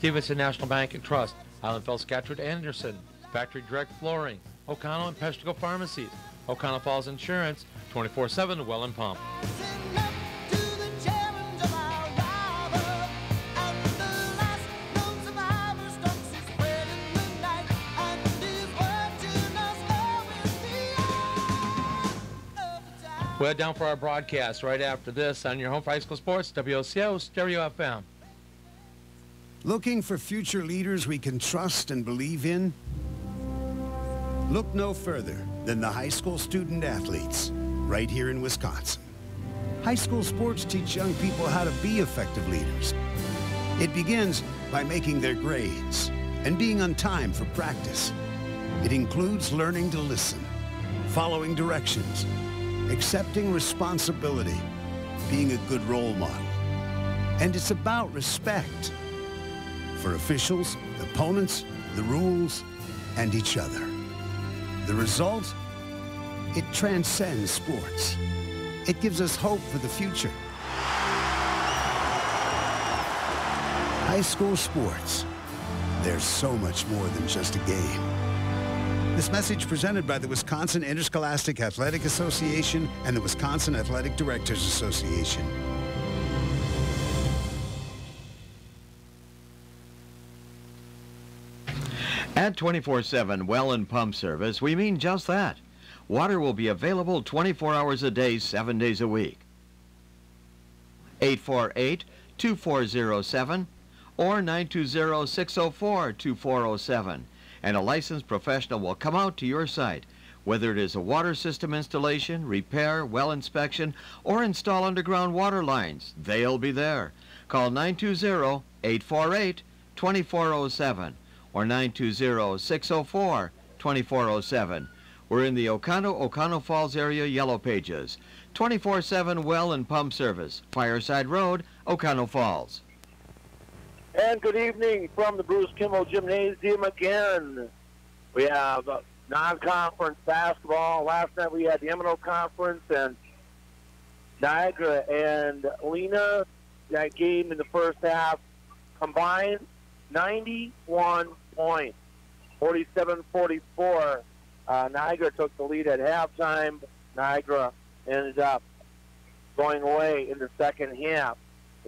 Stevenson National Bank and Trust, Islandfeld, Scatcherd, Anderson, Factory Direct Flooring, O'Connell and Peshtigo Pharmacies, O'Connell Falls Insurance, 24/7 Well and Pump. We'll head down for our broadcast right after this on your home for high school sports, WOCO Stereo FM. Looking for future leaders we can trust and believe in? Look no further than the high school student athletes right here in Wisconsin. High school sports teach young people how to be effective leaders. It begins by making their grades and being on time for practice. It includes learning to listen, following directions, accepting responsibility, being a good role model. And it's about respect for officials, opponents, the rules, and each other. The result? It transcends sports. It gives us hope for the future. High school sports. There's so much more than just a game. This message presented by the Wisconsin Interscholastic Athletic Association and the Wisconsin Athletic Directors Association. At 24/7 Well and Pump Service, we mean just that. Water will be available 24 hours a day, 7 days a week. 848-2407 or 920-604-2407. And a licensed professional will come out to your site, whether it is a water system installation, repair, well inspection, or install underground water lines. They'll be there. Call 920-848-2407 or 920-604-2407. We're in the O'Connell Falls area Yellow Pages. 24/7 Well and Pump Service, Fireside Road, O'Connell Falls. And good evening from the Bruce Kimball Gymnasium again. We have non-conference basketball. Last night we had the M&O Conference and Niagara and Lena. That game in the first half combined 91 points, 47-44. Niagara took the lead at halftime. Niagara ended up going away in the second half.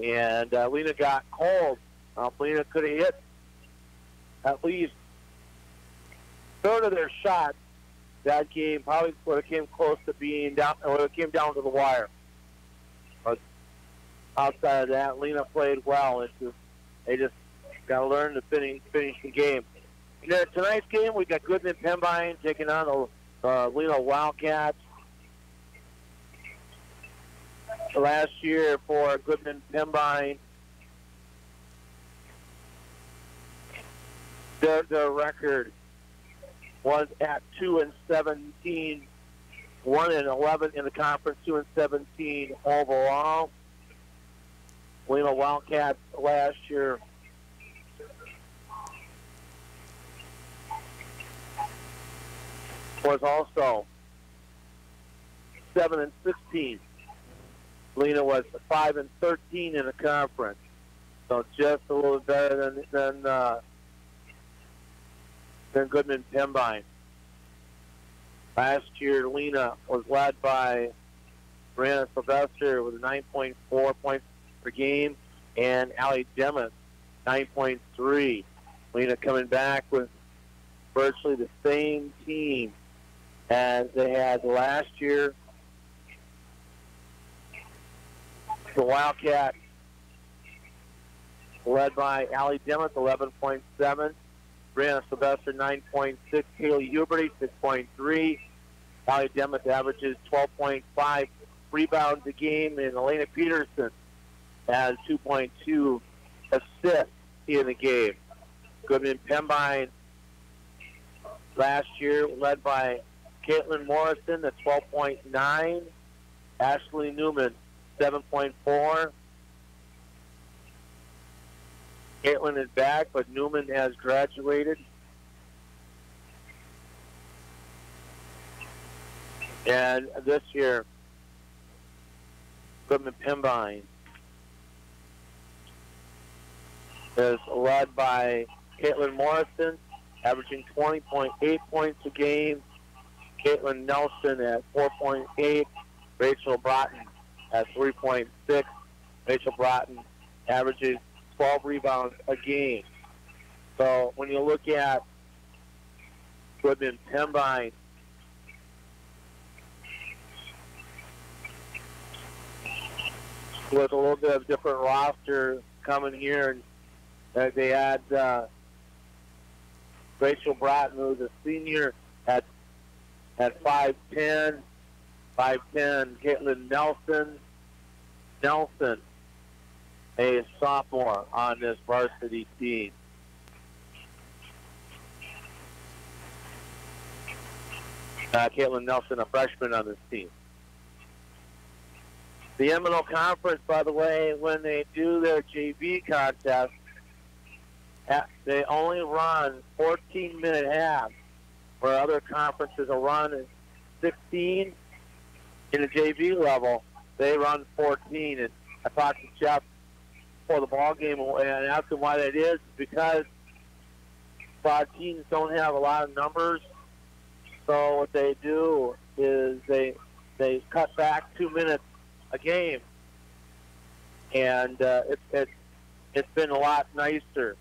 And Lena got cold. Lena could have hit at least a third of their shots. That game probably would have came close to being down, or it came down to the wire. But outside of that, Lena played well. They just got to learn to finish the game. And then tonight's game, we got Goodman Pembine taking on the Lena Wildcats. Last year for Goodman Pembine, their record was at 2-17, 1-11 in the conference, 2-17 overall. Lena Wildcats last year was also 7-16. Lena was 5-13 in the conference, so just a little better than Goodman Pembine. Last year, Lena was led by Brianna Sylvester with 9.4 points per game, and Allie Demuth 9.3. Lena coming back with virtually the same team as they had last year. The Wildcats led by Allie Demuth, 11.7. Brianna Sylvester, 9.6. Kaylee Huberty, 6.3. Allie Demuth averages 12.5 rebounds a game, and Elena Peterson has 2.2 assists in the game. Goodman Pembine last year led by Caitlin Morrison at 12.9. Ashley Newman, 7.4. Caitlin is back, but Newman has graduated. And this year, Goodman Pembine is led by Caitlin Morrison, averaging 20.8 points a game. Caitlin Nelson at 4.8. Rachel Broughton at 3.6. Rachel Broughton averages 12 rebounds a game. So when you look at Goodman Pembine, with a little bit of different roster coming here, and they had Rachel Broughton, who's a senior, at 5'10", Caitlin Nelson, a sophomore on this varsity team. Caitlin Nelson, a freshman on this team. The M&O Conference, by the way, when they do their JV contest, they only run 14-minute halves, where other conferences will run 16. In the JV level, they run 14. And I talked to Jeff before the ball game and asked him why that is, because our teams don't have a lot of numbers. So what they do is they cut back 2 minutes a game, and it's been a lot nicer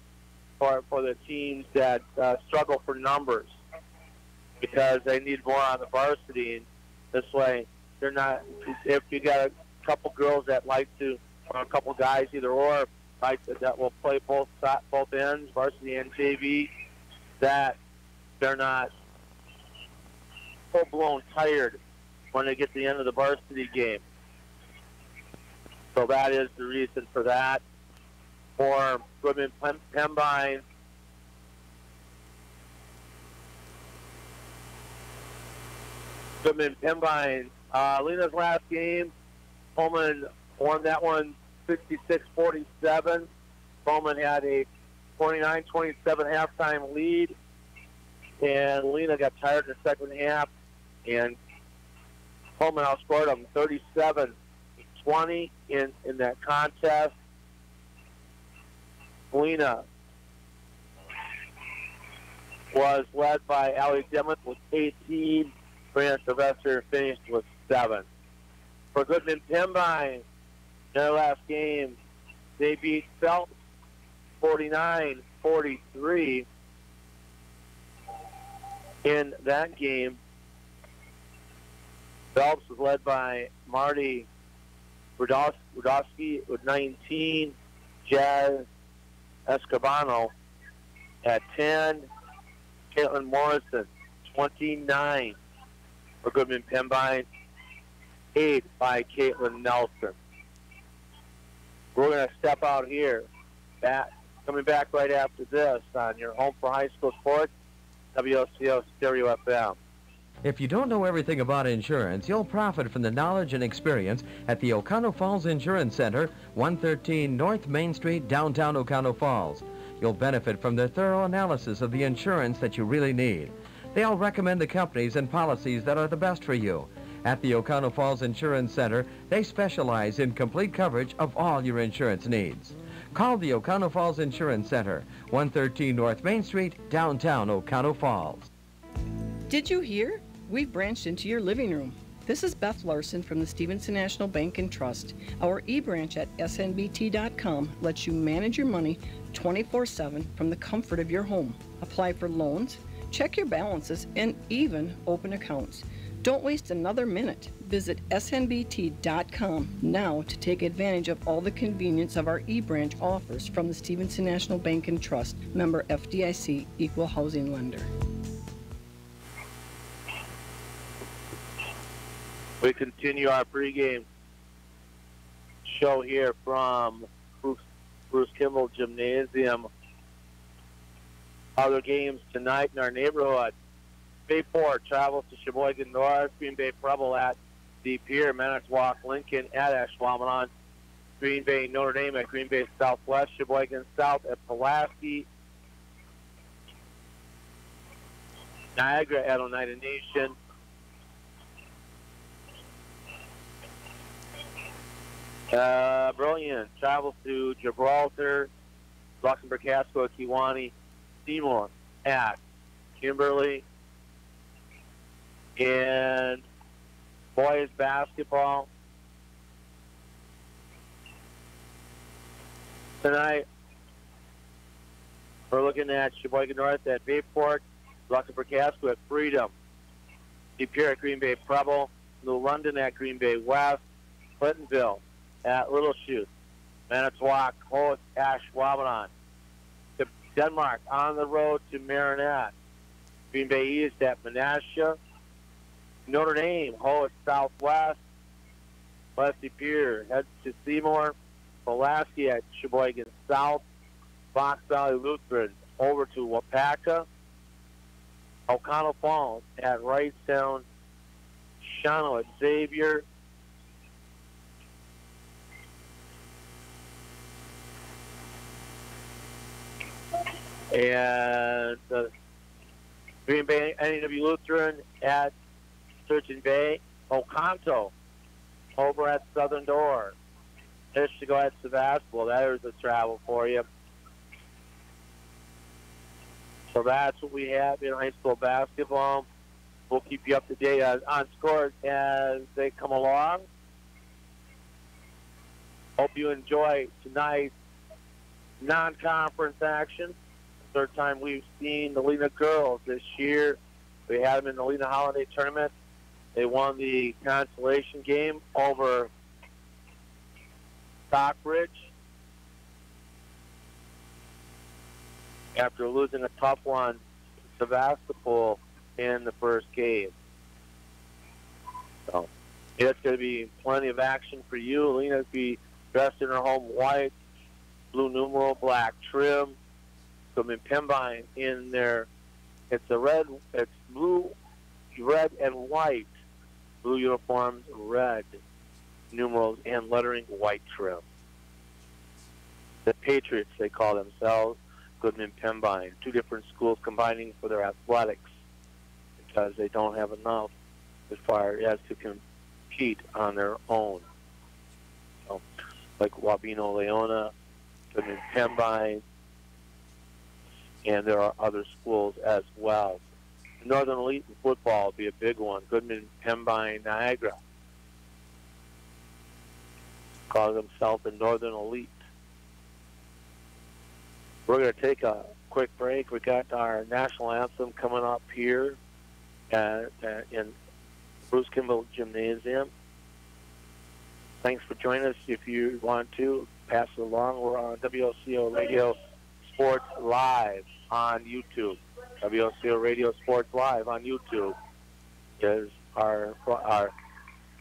for the teams that struggle for numbers, because they need more on the varsity, and this way they're not. If you got a couple girls that like to, or a couple guys either or, that will play both ends, varsity and JV, that they're not full-blown tired when they get to the end of the varsity game. So that is the reason for that. For Goodman Pembine, Lena's last game, Pullman won that one 66-47. Pullman had a 29-27 halftime lead, and Lena got tired in the second half, and Pullman outscored them 37-20 in that contest. Lena was led by Allie Dimmitt with 18. Brianna Sylvester finished with 7. For Goodman Pembine, their last game, they beat Phelps 49-43 in that game. Phelps was led by Marty Rudowski with 19, Jazz Escobano at 10, Caitlin Morrison 29 for Goodman Pembine, 8 by Caitlin Nelson. We're going to step out here. Coming back right after this on your home for high school sports, WOCO Stereo FM. If you don't know everything about insurance, you'll profit from the knowledge and experience at the Oconto Falls Insurance Center, 113 North Main Street, downtown Oconto Falls. You'll benefit from their thorough analysis of the insurance that you really need. They'll recommend the companies and policies that are the best for you. At the Oconto Falls Insurance Center, they specialize in complete coverage of all your insurance needs. Call the Oconto Falls Insurance Center, 113 North Main Street, downtown Oconto Falls. Did you hear? We've branched into your living room. This is Beth Larson from the Stevenson National Bank and Trust. Our e-branch at snbt.com lets you manage your money 24/7 from the comfort of your home. Apply for loans, check your balances, and even open accounts. Don't waste another minute. Visit snbt.com now to take advantage of all the convenience of our e-branch offers from the Stevenson National Bank and Trust, member FDIC, equal housing lender. We continue our pregame show here from Bruce Kimball Gymnasium. Other games tonight in our neighborhood. Bayport travels to Sheboygan North. Green Bay Preble at the Pier. Manitowoc Lincoln at Ashwaubenon. Green Bay Notre Dame at Green Bay Southwest. Sheboygan South at Pulaski. Niagara at Oneida Nation. Brilliant travels to Gibraltar. Luxembourg, Casco, Kewanee, Seymour at Kimberly. And boys basketball tonight, we're looking at Sheboygan North at Bayport, Luxembourg, Casco at Freedom, Superior at Green Bay Preble, New London at Green Bay West, Clintonville at Little Chute, Manitowoc host Ashwaubenon, Denmark on the road to Marinette, Green Bay East at Menasha, Notre Dame hosts Southwest, Leslie Pier heads to Seymour, Pulaski at Sheboygan South, Fox Valley Lutheran over to Wapaka, O'Connell Falls at Wrightstown, Shawano at Xavier, and Green Bay NEW Lutheran at Sturgeon Bay, Oconto over at Southern Door. This to go at Sebastopol. There's the travel for you. So that's what we have in high school basketball. We'll keep you up to date on scores as they come along. Hope you enjoy tonight's non-conference action. Third time we've seen the Lena girls this year. We had them in the Lena Holiday Tournament. They won the consolation game over Stockbridge after losing a tough one to Sebastopol in the first game. So it's going to be plenty of action for you. Lena's be dressed in her home white, blue numeral, black trim. Goodman Pembine in there. It's blue, red, and white. Blue uniforms, red numerals, and lettering, white trim. The Patriots, they call themselves, Goodman Pembine. Two different schools combining for their athletics because they don't have enough as far as to compete on their own. So, like Wabeno Leona, Goodman Pembine, and there are other schools as well. Northern Elite in football will be a big one. Goodman, Pembine, Niagara. Call themselves the Northern Elite. We're going to take a quick break. We got our national anthem coming up here in Bruce Kimball Gymnasium. Thanks for joining us. If you want to, pass it along. We're on WOCO Radio Sports Live on YouTube. WOCO Radio Sports Live on YouTube is our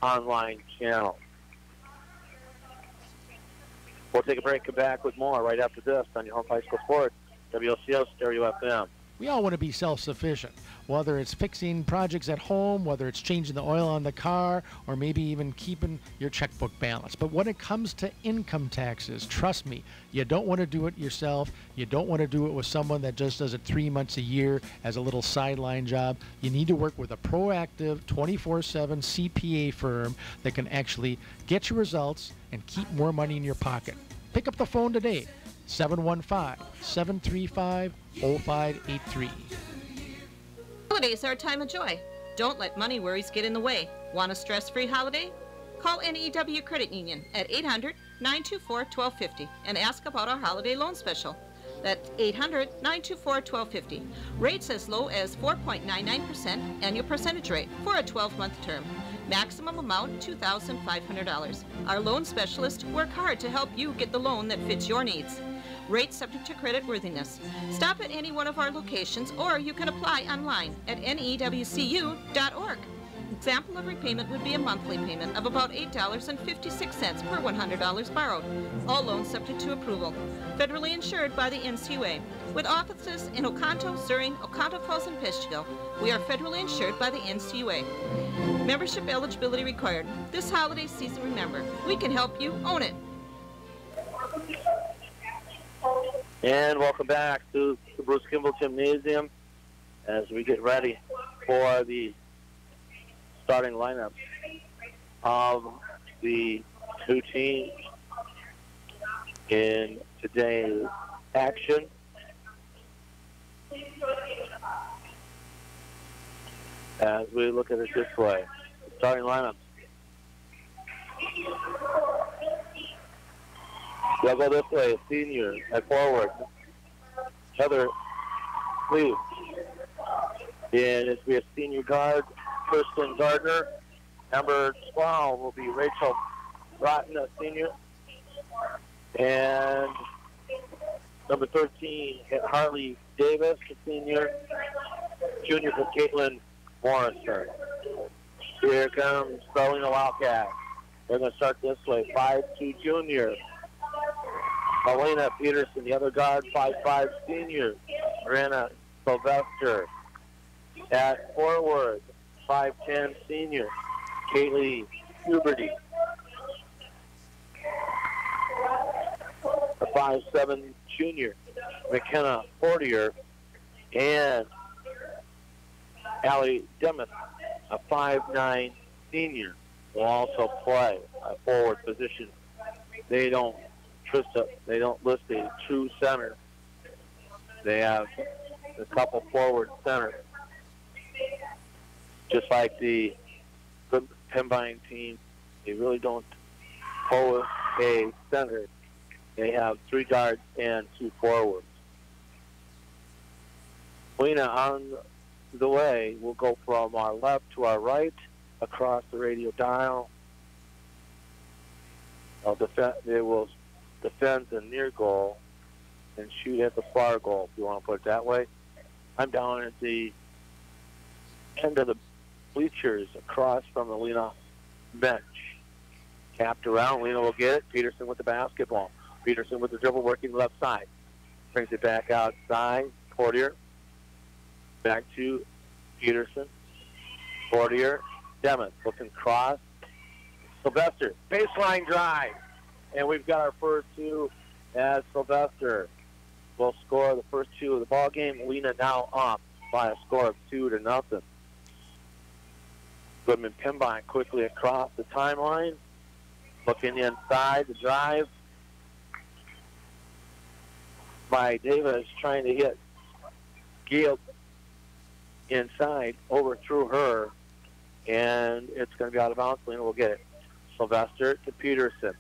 online channel. We'll take a break, come back with more right after this on your home high school sports, WOCO Stereo FM. We all want to be self-sufficient, whether it's fixing projects at home, whether it's changing the oil on the car, or maybe even keeping your checkbook balanced. But when it comes to income taxes, trust me, you don't want to do it yourself. You don't want to do it with someone that just does it 3 months a year as a little sideline job. You need to work with a proactive 24/7 CPA firm that can actually get you results and keep more money in your pocket. Pick up the phone today. 715-735-0583. Holidays are a time of joy. Don't let money worries get in the way. Want a stress-free holiday? Call NEW Credit Union at 800-924-1250 and ask about our holiday loan special. That's 800-924-1250. Rates as low as 4.99% annual percentage rate for a 12-month term. Maximum amount $2,500. Our loan specialists work hard to help you get the loan that fits your needs. Rates subject to credit worthiness. Stop at any one of our locations or you can apply online at newcu.org. Example of repayment would be a monthly payment of about $8.56 per $100 borrowed. All loans subject to approval. Federally insured by the NCUA. With offices in Oconto, Zuring, Oconto Falls, and Peshtigo, we are federally insured by the NCUA. Membership eligibility required. This holiday season, remember, we can help you own it. And welcome back to the Bruce Kimball Gymnasium as we get ready for the starting lineup of the two teams in today's action. As we look at it this way, starting lineup. They'll go this way, senior at forward. Heather Lee. And it's be a senior guard, Kirsten Gardner. Number 12 will be Rachel Broughton, a senior. And number 13, Harley Davis, a senior. Junior for Caitlin Morrison. Here comes Lena Wildcat. They're going to start this way. 5'2 junior. Elena Peterson, the other guard, 5'5 senior. Miranda Sylvester. At forward, 5'10 senior. Kaylee Huberty. A 5'7 junior. McKenna Fortier. And Allie Demuth, a 5'9 senior, will also play a forward position. They don't list a true center. They have a couple forward centers. Just like the Pembine team, they really don't hold a center. They have 3 guards and 2 forwards. Lena on the way. We'll go from our left to our right across the radio dial. They will defend the near goal and shoot at the far goal, if you want to put it that way. I'm down at the end of the bleachers across from the Lena bench. Tapped around. Lena will get it. Peterson with the basketball. Peterson with the dribble working left side. Brings it back outside. Portier. Back to Peterson. Portier. Demuth looking cross. Sylvester. Baseline drive. And we've got our first 2 as Sylvester will score the first 2 of the ball game. Lena now up by a score of 2-0. Goodman Pembine quickly across the timeline. Looking inside the drive by Davis, trying to hit Gail inside, overthrew her, and it's going to be out of bounds. Lena will get it. Sylvester to Peterson.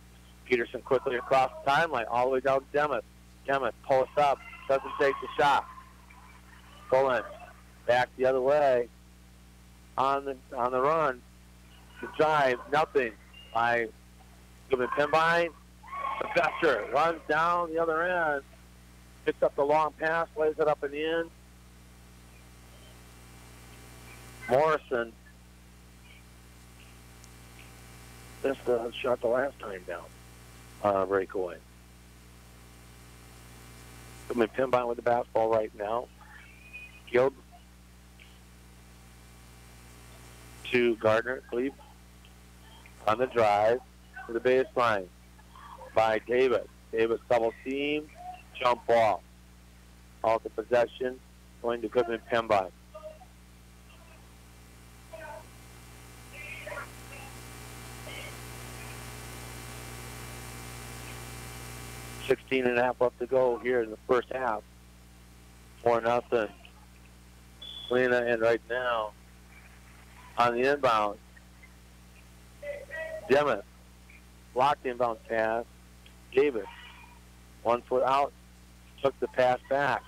Peterson quickly across the timeline, all the way down to Demuth. Demuth posts up, doesn't take the shot. Pulling back the other way on the run. The drive, nothing by Goodman Pembine. Sylvester runs down the other end, picks up the long pass, lays it up and in. Morrison missed the shot the last time down. Breakaway. Goodman Pembine with the basketball right now. Guild to Gardner. Cleve on the drive to the baseline by Davis. Davis double team, jump ball. All the possession going to Goodman Pembine. $16 and a half left to go here in the first half. 4-0. Lena, and right now on the inbound, Demuth blocked the inbound pass. Davis, 1 foot out, took the pass back.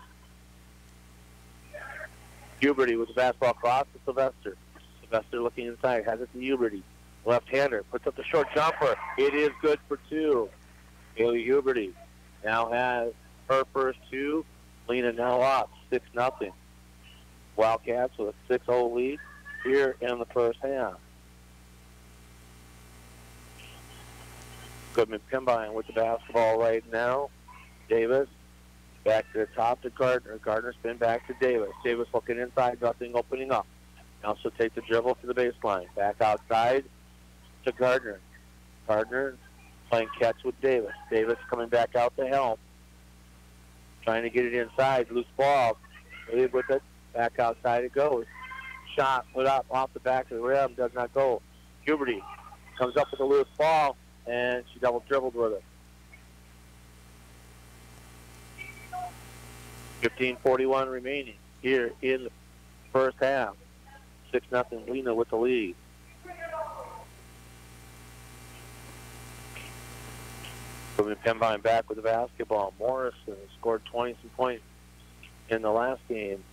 Huberty with the basketball cross to Sylvester. Sylvester looking inside, has it to Huberty. Left-hander, puts up the short jumper. It is good for 2. Haley Huberty now has her first 2. Lena now up, 6-0. Wildcats with a 6-0 lead here in the first half. Goodman Pembine with the basketball right now. Davis back to the top to Gardner. Gardner spin back to Davis. Davis looking inside, nothing opening up. Now she'll take the dribble to the baseline. Back outside to Gardner. Gardner playing catch with Davis. Davis coming back out to help. Trying to get it inside. Loose ball. Lead with it. Back outside it goes. Shot put up off the back of the rim. Does not go. Huberty comes up with a loose ball, and she double dribbled with it. 15:41 remaining here in the first half. 6-0 Lena with the lead. Moving Pembine back with the basketball. Morrison scored 20 some points in the last game.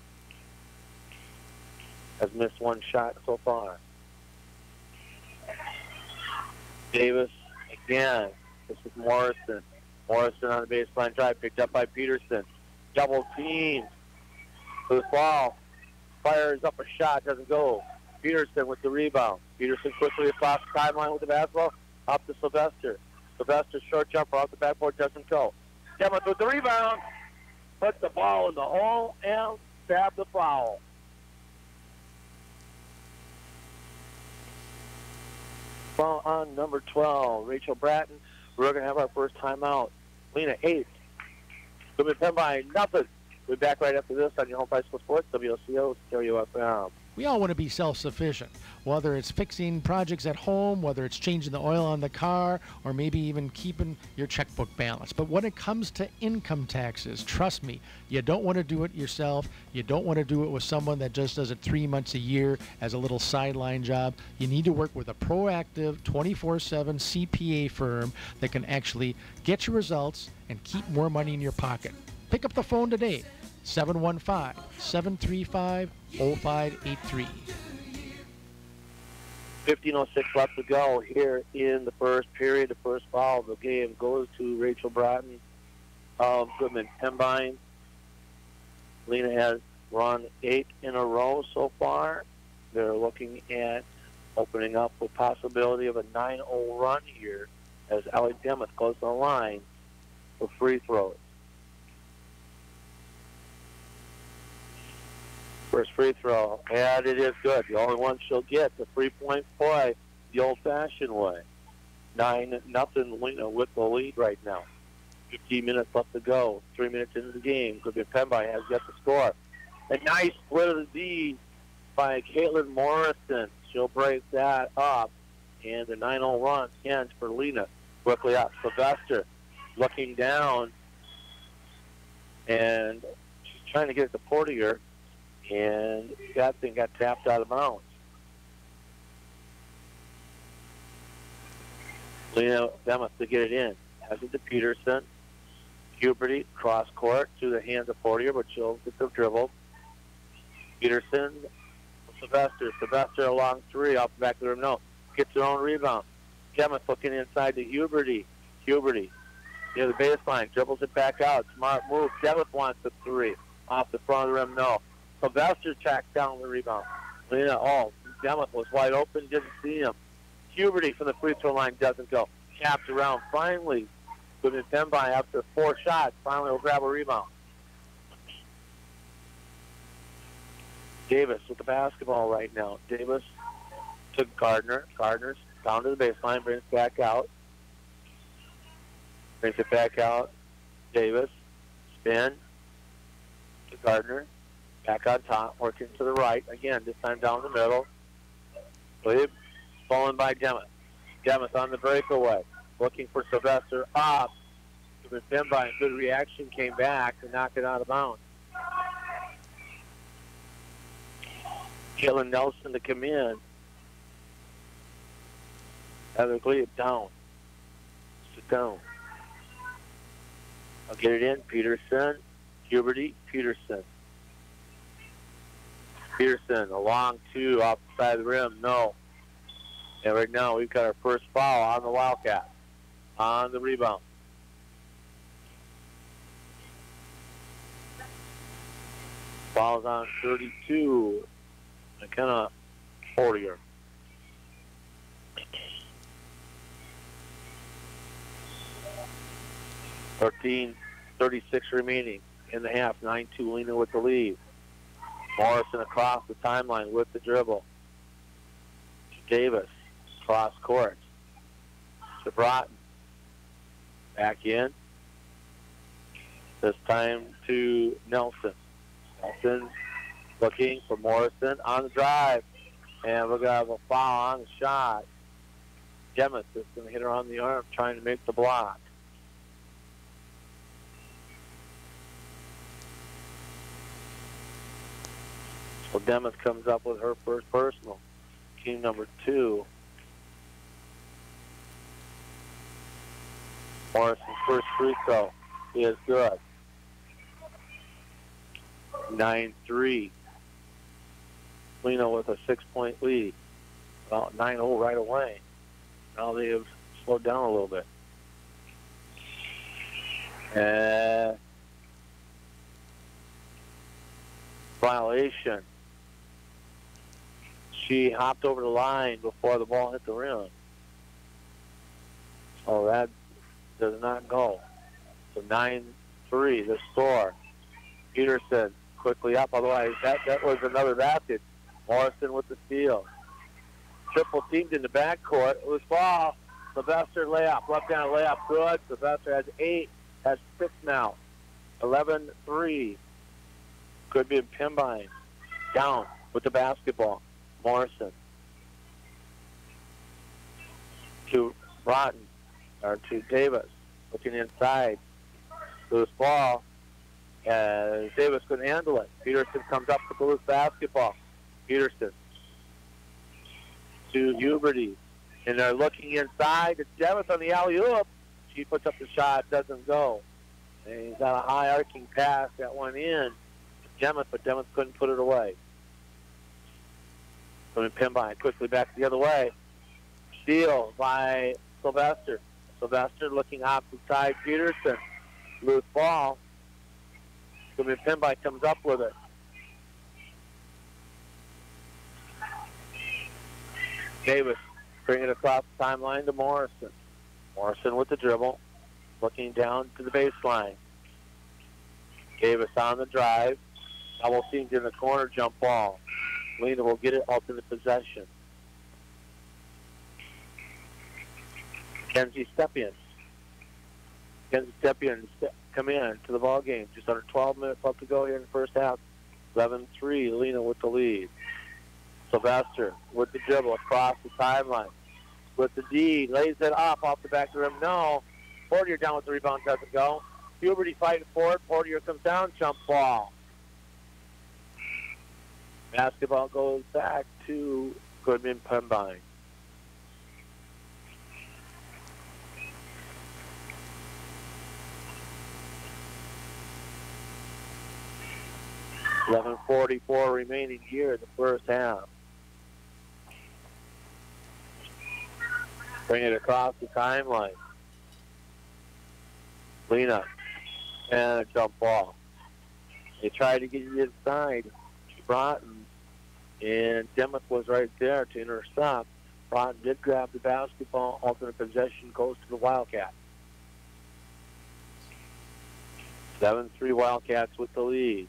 Has missed one shot so far. Davis again. This is Morrison. Morrison on the baseline drive, picked up by Peterson. Double team for the foul. Fires up a shot, doesn't go. Peterson with the rebound. Peterson quickly across the timeline with the basketball. Up to Sylvester. Sylvester's short jumper off the backboard doesn't go. Demuth with the rebound. Puts the ball in the hole and stabs the foul. Foul on number 12, Rachel Bratton. We're going to have our first timeout. Lena, 8. Goodman Pembine, nothing. We'll be back right after this on your home high school sports, WOCO, Stereo FM. We all want to be self-sufficient, whether it's fixing projects at home, whether it's changing the oil on the car, or maybe even keeping your checkbook balanced. But when it comes to income taxes, trust me, you don't want to do it yourself. You don't want to do it with someone that just does it 3 months a year as a little sideline job. You need to work with a proactive 24/7 CPA firm that can actually get you results and keep more money in your pocket. Pick up the phone today. 715-735-0583. 15:06 left to go here in the first period. The first foul of the game goes to Rachel Bratton of Goodman Pembine. Lena has run 8 in a row so far. They're looking at opening up with possibility of a 9-0 run here as Allie Demuth goes to the line for free throws. First free throw, and it is good. The only one she'll get, the 3-point play, the old-fashioned way. 9-0 Lena with the lead right now. 15 minutes left to go. 3 minutes into the game. Goodman Pembine has yet to score. A nice split of the D by Caitlin Morrison. She'll break that up, and the 9-0 run ends for Lena. Quickly up, Sylvester looking down, and she's trying to get it to Portier. And that thing got tapped out of bounds. Lena Demuth to get it in. Has it to Peterson. Huberty, cross court to the hands of Portier, but she'll get the dribble. Peterson, Sylvester. Sylvester along 3, off the back of the rim. No, gets her own rebound. Demuth looking inside to Huberty. Huberty near the baseline, dribbles it back out. Smart move. Demuth wants the 3. Off the front of the rim, no. Sylvester tracked down the rebound. Lena, Demuth was wide open, didn't see him. Huberty from the free throw line doesn't go. Tapped around. Finally, Goodman Pembine, after 4 shots, finally will grab a rebound. Davis with the basketball right now. Davis to Gardner. Gardner's down to the baseline, brings it back out. Brings it back out. Davis, spin to Gardner. Back on top, working to the right. Again, this time down the middle. Fallen by Demuth. Demuth on the breakaway. Looking for Sylvester up. Goodman Pembine, good reaction, came back to knock it out of bounds. Kellen Nelson to come in. Heather Glebe down. Sit down. I'll get it in. Peterson. Huberty. Peterson. Peterson, a long 2 off the side of the rim, no. And right now we've got our first foul on the Wildcats, on the rebound. Foul's on 32, McKenna Portier. .36 remaining in the half, 9-2 Lena with the lead. Morrison across the timeline with the dribble. Davis, cross court. To Broughton. Back in. This time to Nelson. Nelson looking for Morrison on the drive. And we're going to have a foul on the shot. Demuth is going to hit her on the arm trying to make the block. Well, Demuth comes up with her first personal. Team number 2. Morrison's first free throw is good. 9-3. Lena with a 6-point lead. About 9-0 right away. Now they have slowed down a little bit. Violation. She hopped over the line before the ball hit the rim. So that does not go. So 9-3, the score. Peterson quickly up. Otherwise, that was another basket. Morrison with the steal. Triple teamed in the backcourt. It was ball. Sylvester layup. Left-hand layup. Good. Sylvester has 8. Has 6 now. 11-3. Goodman Pembine. Down with the basketball. Morrison. To Broughton. Or to Davis. Looking inside. Loose ball. Davis couldn't handle it. Peterson comes up with the loose basketball. Peterson to Huberty. And they're looking inside. It's Demuth on the alley-oop. She puts up the shot. Doesn't go. And he's got a high arcing pass that went in to Demuth, but Demuth couldn't put it away. Coming Pembine quickly back the other way. Steal by Sylvester. Sylvester looking opposite side. Peterson. Loose ball. Coming Pembine comes up with it. Davis bringing it across the timeline to Morrison. Morrison with the dribble. Looking down to the baseline. Davis on the drive. Double teamed in the corner, jump ball. Lena will get it, alternate possession. Kenzie Stepien. Come in to the ball game. Just under 12 minutes left to go here in the first half. 11-3, Lena with the lead. Sylvester with the dribble across the timeline. With the D, lays it up off the back of the rim. No. Portier down with the rebound, doesn't go. Huberty fighting for it. Portier comes down, jump ball. Basketball goes back to Goodman Pembine. .11:44 remaining here in the first half. Bring it across the timeline. Lena and a jump ball. They tried to get it inside. Broughton and Demuth was right there to intercept. Broughton did grab the basketball. Alternate possession goes to the Wildcats. 7-3 Wildcats with the lead.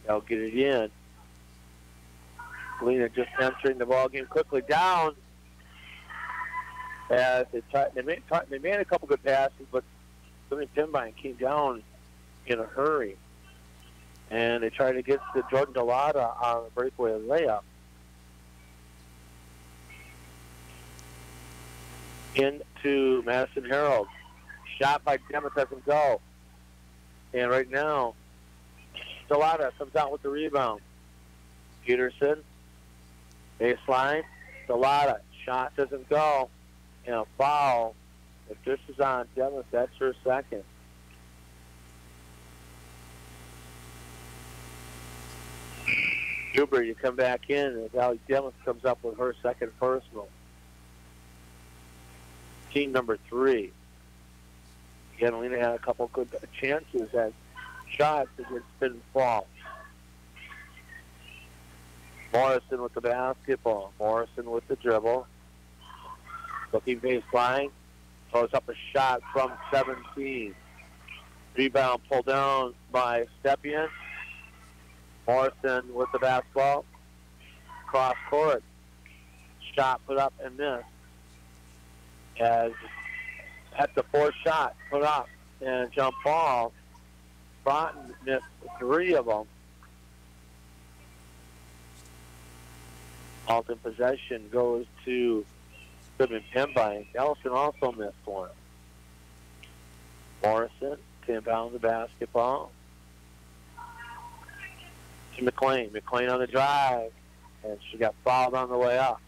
They'll get it in. Lena just entering the ball game quickly down. As they made a couple good passes, but Pembine came down in a hurry. And they tried to get to Jordan Delata on a breakaway layup. Into Madison Harold. Shot by Demuth doesn't go. And right now, Delata comes out with the rebound. Peterson. Baseline. Delata. Shot doesn't go. And a foul. If this is on Demuth, that's her second. Huber, you come back in, and Valley Demuth comes up with her second personal. Team number 3. Again, Lena had a couple good chances at shots against Spin Fall. Morrison with the basketball. Morrison with the dribble. Looking baseline. Throws up a shot from 17. Rebound pulled down by Stepien. Morrison with the basketball. Cross court. Shot put up and missed. As at the fourth shot put up and jump ball. Broughton missed 3 of them. Alternate possession goes to Goodman Pembine. Ellison also missed 1. Morrison to inbound the basketball. to McLean. McLean on the drive, and she got fouled on the way up.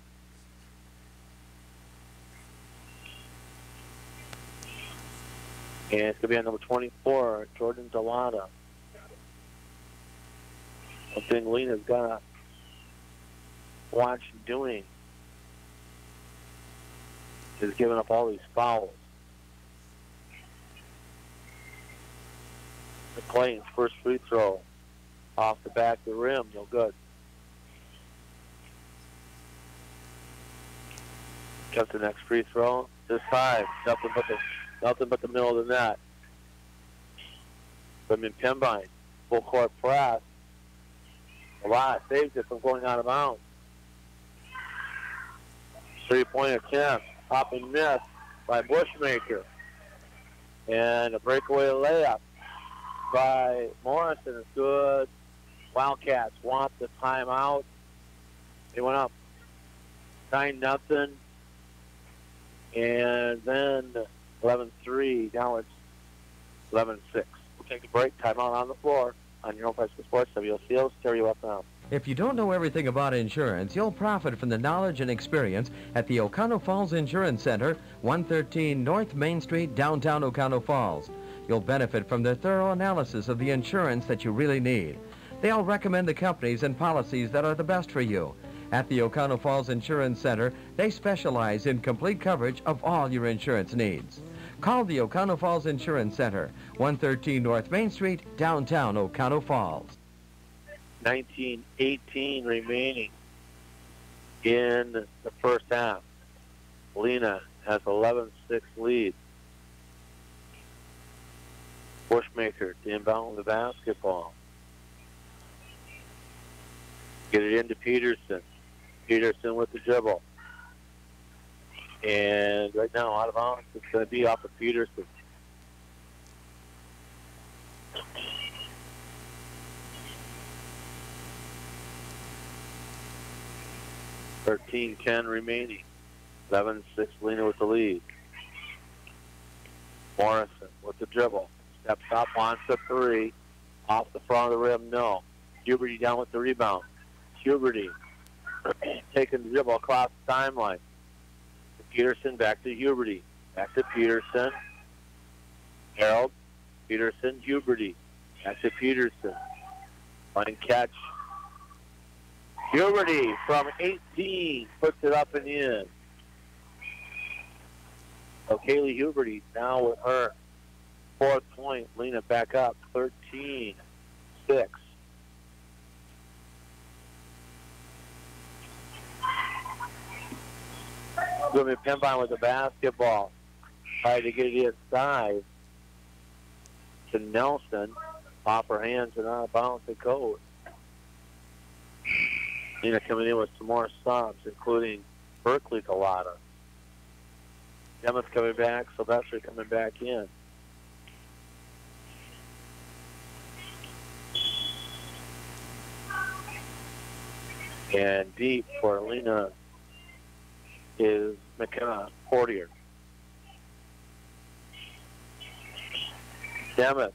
And it's going to be on number 24, Jordan Delata. One thing Lena's got to watch doing is giving up all these fouls. McLean's first free throw off the back of the rim, no good. Comes the next free throw. This time, nothing but the middle of the net. From Pembine, full court press. A lot saves it from going out of bounds. 3-point attempt, pop and miss by Bushmaker. And a breakaway layup by Morrison is good. Wildcats want the timeout. They went up 9-0. And then 11-3. Now it's 11-6. We'll take a break. Timeout on the floor on your own price for sports. WOCO, stereo up now. If you don't know everything about insurance, you'll profit from the knowledge and experience at the Oconto Falls Insurance Center, 113 North Main Street, downtown Oconto Falls. You'll benefit from their thorough analysis of the insurance that you really need. They'll recommend the companies and policies that are the best for you. At the Oconto Falls Insurance Center, they specialize in complete coverage of all your insurance needs. Call the Oconto Falls Insurance Center, 113 North Main Street, downtown Oconto Falls. 19:18 remaining in the first half. Lena has 11-6 lead. Bushmaker to inbound the basketball. Get it into Peterson. Peterson with the dribble. And right now, out of bounds, it's going to be off of Peterson. $13-10 remaining. 11-6 Lena with the lead. Morrison with the dribble. Steps up, wants the three. Off the front of the rim, no. Huberty down with the rebound. Huberty taking the dribble across the timeline. Peterson back to Huberty. Back to Peterson. Harold. Peterson, Huberty. Back to Peterson. Fine catch. Huberty from 18 puts it up and in. So Kaylee Huberty now with her fourth point. Lena back up 13-6. Goodman Pembine with the basketball. Tried to get it inside to Nelson. Off her hands and out of bounds it goes. Lena coming in with some more subs, including Berkeley Colada. Demuth coming back, Sylvester coming back in. And deep for Lena is McKenna Portier. Demuth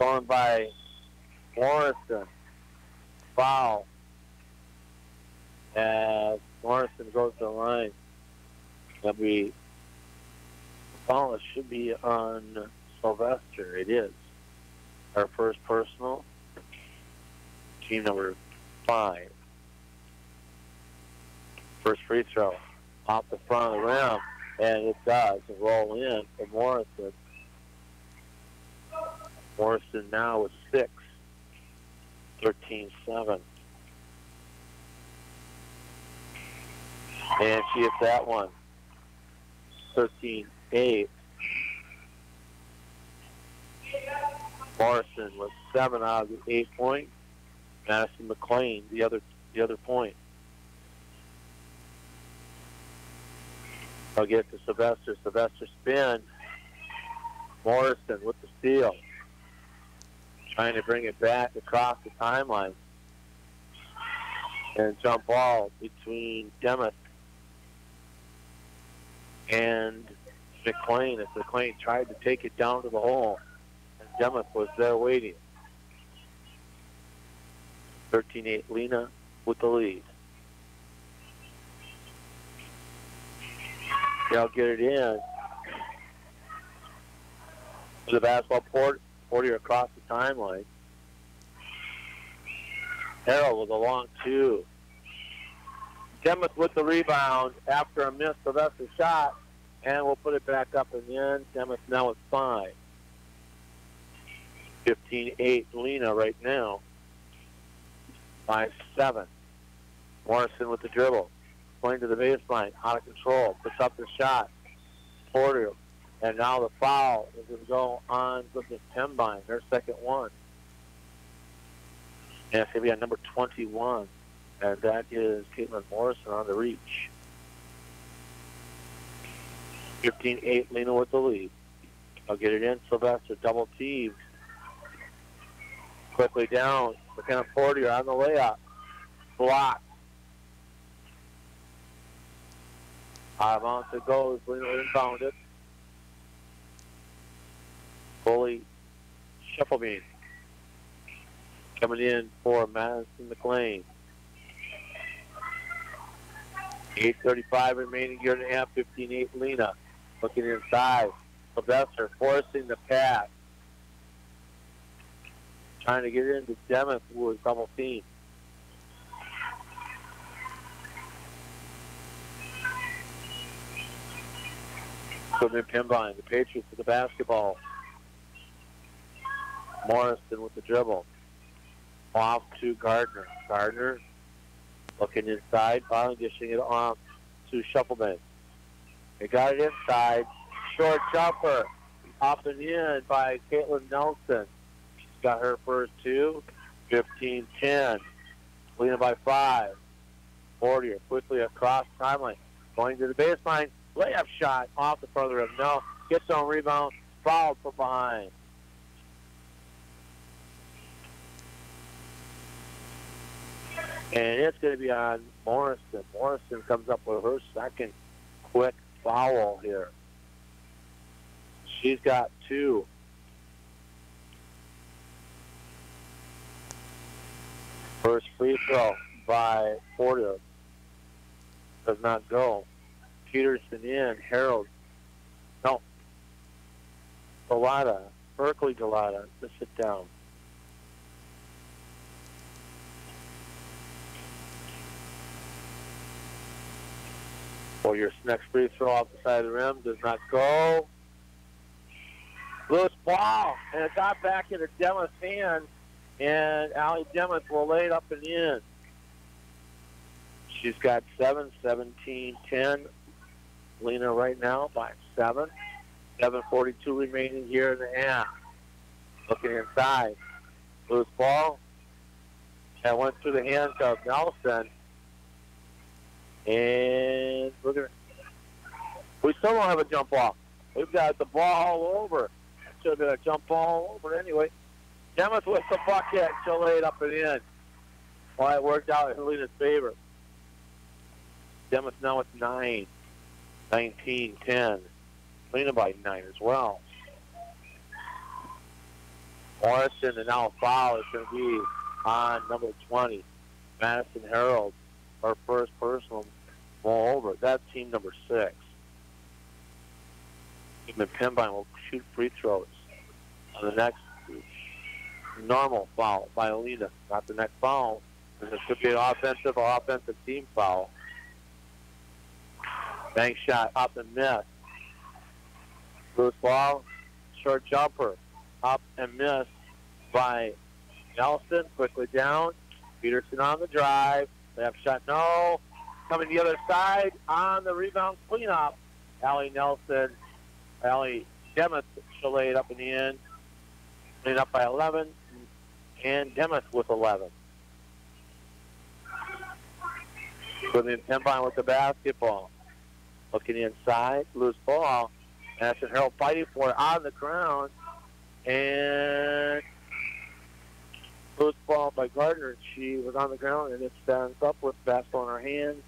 going by Morrison. Foul. As Morrison goes to the line. That'll be foul. It should be on Sylvester. It is. Our first personal. Team number 5. First free throw. Off the front of the rim. And it does roll in for Morrison. Morrison now with 6. 13-7. And she hits that one. 13-8. Morrison with 7 out of the 8 points. Madison McLean, the other point. I'll get to Sylvester. Sylvester spin. Morrison with the steal. Trying to bring it back across the timeline. And jump ball between Demuth and McLean as McLean tried to take it down to the hole. And Demuth was there waiting. 13-8 Lena with the lead. They'll get it in. To the basketball Porter across the timeline. Harold with a long two. Demuth with the rebound after a miss. Sylvester shot. And we'll put it back up and in. Demuth now with 5. 15-8 Lena right now. 5-7. Morrison with the dribble. Going to the baseline. Out of control. Puts up the shot. Porter. And now the foul is going to go on Goodman Pembine, their second one. And it's going to be on number 21. And that is Caitlin Morrison on the reach. 15-8 Lena with the lead. I'll get it in. Sylvester double teamed. Quickly down. McKenna Porter on the layup. Blocked. Out of bounds it goes. Lena inbound it. Bully Shufflebean coming in for Madison McLean. 8:35 remaining here and a half. 15-8 Lena looking inside. Sylvester forcing the pass. Trying to get it into Demuth, who was double teamed. Goodman Pembine, the Patriots with the basketball. Morrison with the dribble. Off to Gardner. Gardner looking inside, finally dishing it off to Shuffleman. They got it inside. Short jumper. Up and in by Caitlin Nelson. She's got her first two. 15-10. Lena by 5. 40 quickly across timeline. Going to the baseline. Layup shot off the further rim. No. Gets on rebound. Fouled from behind. And it's going to be on Morrison. Morrison comes up with her second quick foul here. She's got 2. First free throw by Porter does not go. Peterson in. Harold. No. Galata. Berkeley Galata to sit down. Or your next free throw off the side of the rim does not go. Loose ball, and it got back into Demuth's hands, and Allie Demuth will lay it up and in. She's got 7, 17, 10. Lena right now by 7. 7:42 remaining here in the half. Looking inside. Loose ball. That went through the hands of Nelson. And we still don't have a jump off. We've got the ball all over. That should have been a jump ball all over anyway. Demuth with the bucket. She'll lay it up and in. Well, it worked out in Lena's favor. Demuth now with 9. 19, 10. Lena by 9 as well. Morrison, and now a foul is going to be on number 20. Madison Harold, our first personal. Moreover, that's team number 6. Even Pembine will shoot free throws on the next normal foul by Lena. Not the next foul, because it could be an offensive team foul. Bank shot up and miss. Loose ball, short jumper, up and miss by Nelson. Quickly down. Peterson on the drive. Left shot, no. Coming the other side on the rebound cleanup. Allie Demuth, she'll lay it up in the end. Clean up by 11. And Demuth with 11. Goodman Pembine with the basketball. Looking inside, loose ball. Madison Harold fighting for it on the ground. And loose ball by Gardner. She was on the ground, and it stands up with the basketball in her hand,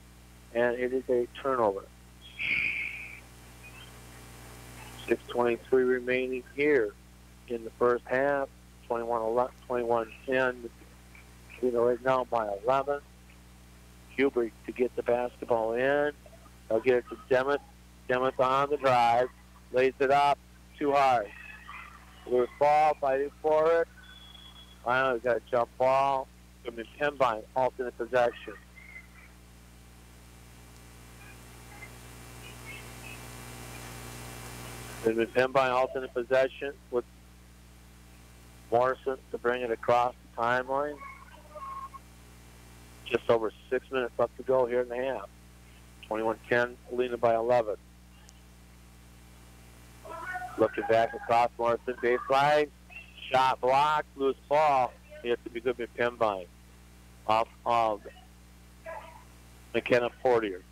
and it is a turnover. 6:23 remaining here in the first half. 21-10. Lena right now by 11. Hubert to get the basketball in. They'll get it to Demuth. Demuth on the drive. Lays it up. Too hard. Loose ball, fighting for it. Finally, got a jump ball. Goodman Pembine, alternate possession. Goodman Pembine, alternate possession with Morrison to bring it across the timeline. Just over 6 minutes left to go here in the half. 21-10, Lena by 11. Looking back across Morrison, baseline. Shot blocked, loose ball. It has to be Goodman Pembine off of McKenna Portier.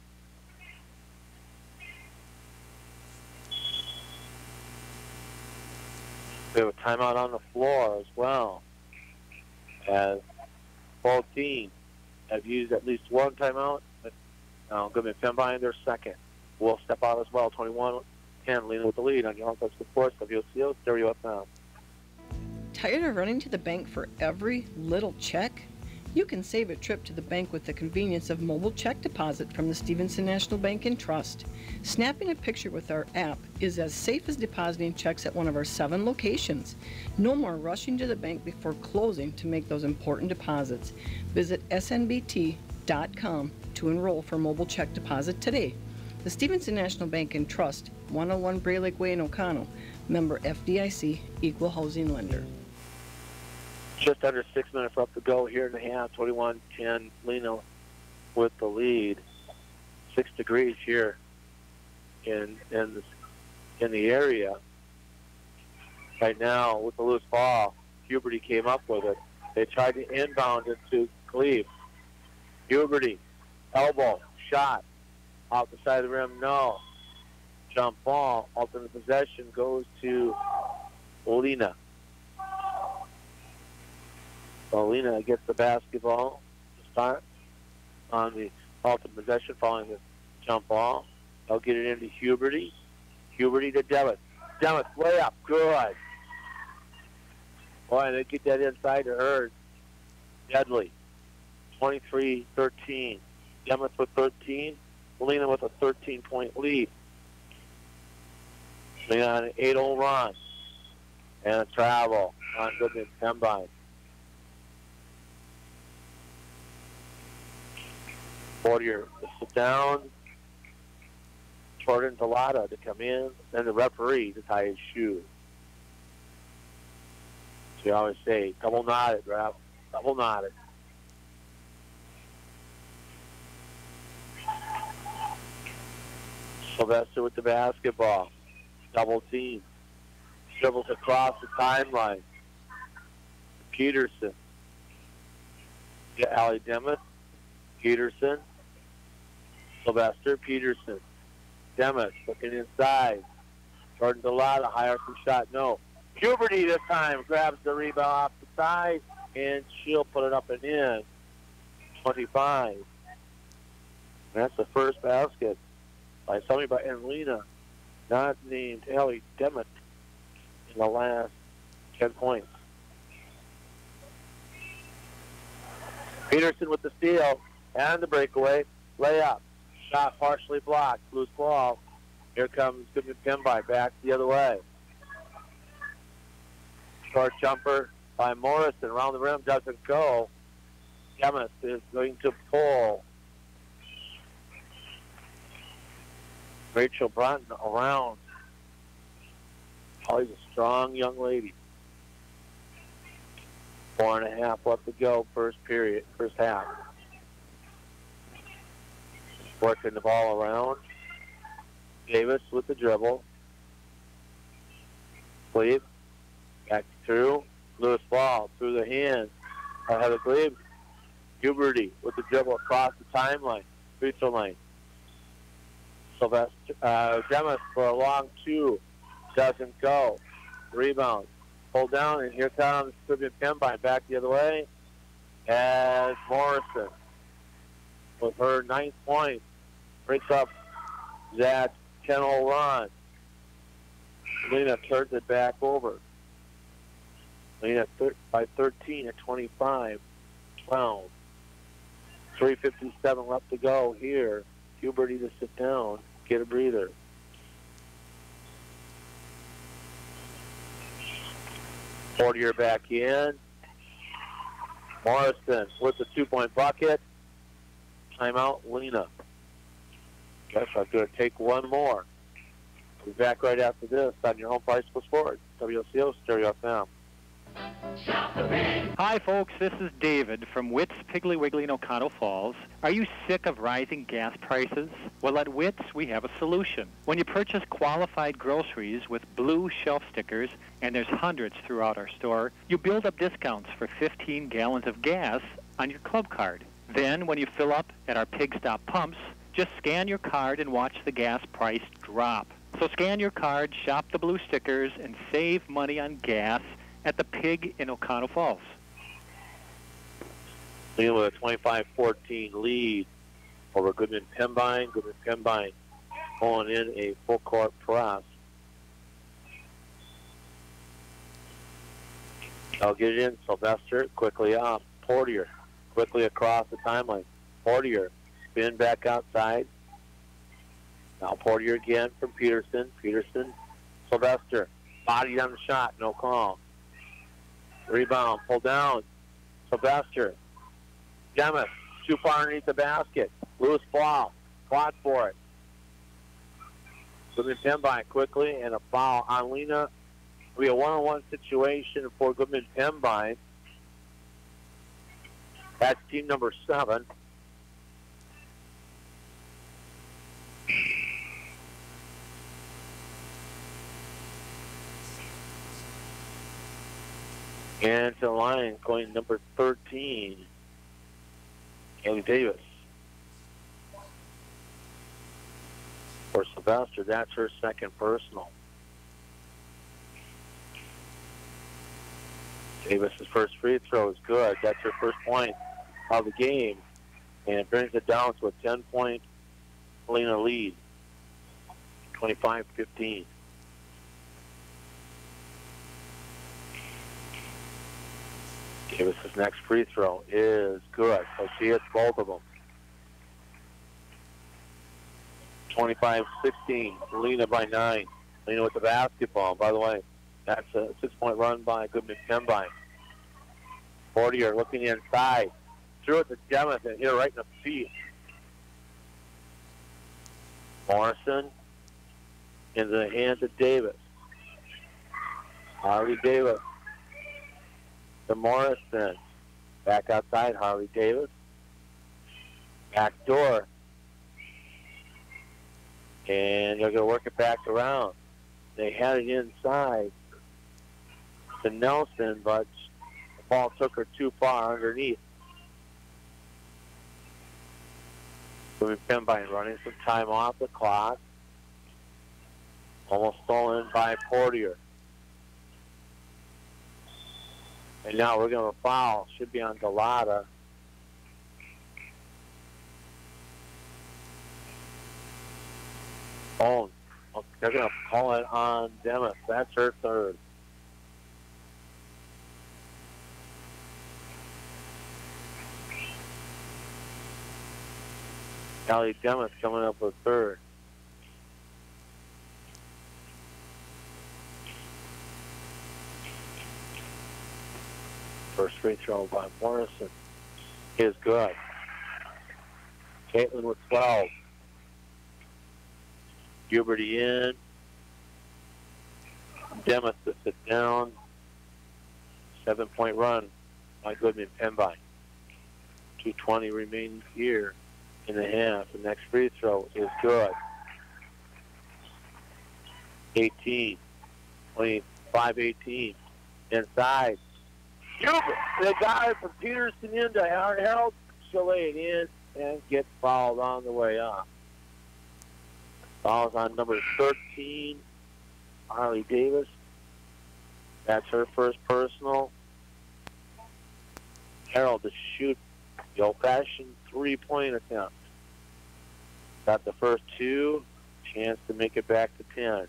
We have a timeout on the floor as well, as both teams have used at least one timeout. Goodman Pembine, their second, will step out as well. 21-10, Lena with the lead on your home sports WOCO Stereo FM. Tired of running to the bank for every little check? You can save a trip to the bank with the convenience of mobile check deposit from the Stevenson National Bank and Trust. Snapping a picture with our app is as safe as depositing checks at one of our 7 locations. No more rushing to the bank before closing to make those important deposits. Visit snbt.com to enroll for mobile check deposit today. The Stevenson National Bank and Trust, 101 Bray Lake Way in O'Connell, member FDIC, equal housing lender. Just under 6 minutes left to go here in the half. 21-10, Lena with the lead. 6 degrees here in the area. Right now, with the loose ball, Huberty came up with it. They tried to inbound it to Cleve. Huberty, elbow, shot, off the side of the rim, no. Jump ball, alternate possession goes to Lena. So Lena gets the basketball to start on the alternate possession following the jump ball. They'll get it into Huberty. Huberty to Demuth. Demuth, way up, good. Boy, they get that inside to her. Deadly. 23-13. Demuth with 13. Lena with a 13-point lead. Lena on an 8-0 run. And a travel on Goodman Pembine. Portier to sit down. Jordan Delata to come in. Then the referee to tie his shoe. So you always say, double knotted, ref. Double knotted. Sylvester with the basketball. Double team. Dribbles across the timeline. Peterson. Get Allie Demuth. Peterson. Sylvester. Peterson. Demuth looking inside. Jordan Delata, higher from shot, no. Huberty this time grabs the rebound off the side, and she'll put it up and in. 25. And that's the first basket by somebody by Lena, not named Allie Demuth, in the last 10 points. Peterson with the steal and the breakaway. Layup. Shot partially blocked. Loose ball. Here comes Goodman Pembine back the other way. Short jumper by Morrison. Around the rim doesn't go. Demuth is going to pull. Rachel Broughton around. Holly's a strong young lady. 4.5 left to go, first half. Working the ball around. Davis with the dribble. Cleve. Back through. Loose ball through the hands. Ahead of Cleve. Huberty with the dribble across the timeline. Free throw line. Sylvester Demuth for a long 2. Doesn't go. Rebound. Pulled down, and here comes Goodman Pembine back the other way. As Morrison, with her 9th point, breaks up that 10-0 run. Lena turns it back over. Lena by 13 at 25. round. 3:57 left to go here. Huberty to sit down, get a breather. Portier back in. Morrison with the 2-point bucket. Timeout, Lena. Guess I'm going to take one more. We'll be back right after this on your home for high school sports. WCO Stereo FM. Hi, folks. This is David from Witt's Piggly Wiggly in Oconto Falls. Are you sick of rising gas prices? Well, at Witt's, we have a solution. When you purchase qualified groceries with blue shelf stickers, and there's hundreds throughout our store, you build up discounts for 15 gallons of gas on your club card. Then, when you fill up at our Pig Stop pumps, just scan your card and watch the gas price drop. So scan your card, shop the blue stickers, and save money on gas at the Pig in Oconto Falls. Lena with a 25-14 lead over Goodman Pembine. Goodman Pembine pulling in a full court press. I'll get it in. Sylvester quickly up. Portier quickly across the timeline. Portier spin back outside. Now Portier again from Peterson. Peterson, Sylvester, body on the shot, no call. Rebound, pull down. Sylvester. Demuth, too far underneath the basket. Loose ball. Fought for it. Goodman Pembine quickly, and a foul on Lena. It'll be a one-on-one situation for Goodman Pembine. That's team number 7. And to the line, going number 13, Haley Davis. For Sylvester, that's her second personal. Davis's first free throw is good. That's her first point of the game. And it brings it down to a 10-point Lena lead, 25-15. Davis's next free throw is good. So she hits both of them. 25-16. Lena by 9. Lena with the basketball. By the way, that's a 6-point run by Goodman Pembine. Portier looking inside. Threw it to Demuth and hit her right in the feet. Morrison into the hands of Davis. Harley Davis to Morrison. Back outside, Harley Davis. Back door. And they're going to work it back around. They had it inside to Nelson, but the ball took her too far underneath. So Pembine running some time off the clock. Almost stolen by Portier. And now we're going to foul. Should be on Galata. Oh, they're going to call it on Demuth. That's her third. Callie Demuth coming up with third. First free throw by Morrison is good. Caitlin with 12. Huberty in. Demuth to sit down. 7-point run by Goodman Pembine. 2:20 remains here in the half. The next free throw is good. 18. 25-18. Inside. The guy from Peterson into Harold. She'll lay it in and get fouled on the way up. Fouls on number 13, Harley Davis. That's her first personal. Harold to shoot the old-fashioned three-point attempt. Got the first two. Chance to make it back to 10.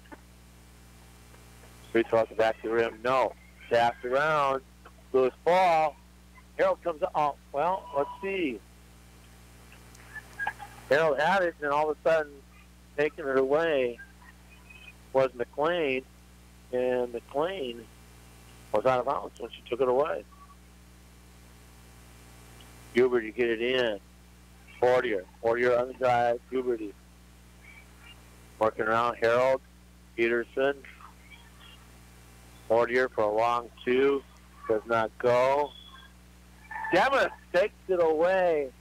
Free throw at the back of the rim. No. Tapped around. Loose ball. Harold comes up. Oh, well, let's see. Harold had it, and then all of a sudden, taking it away was McLean, and McLean was out of bounds when she took it away. Huberty get it in. Fortier on the drive. Huberty working around Harold. Peterson. Fortier for a long two. Does not go. Demas takes it away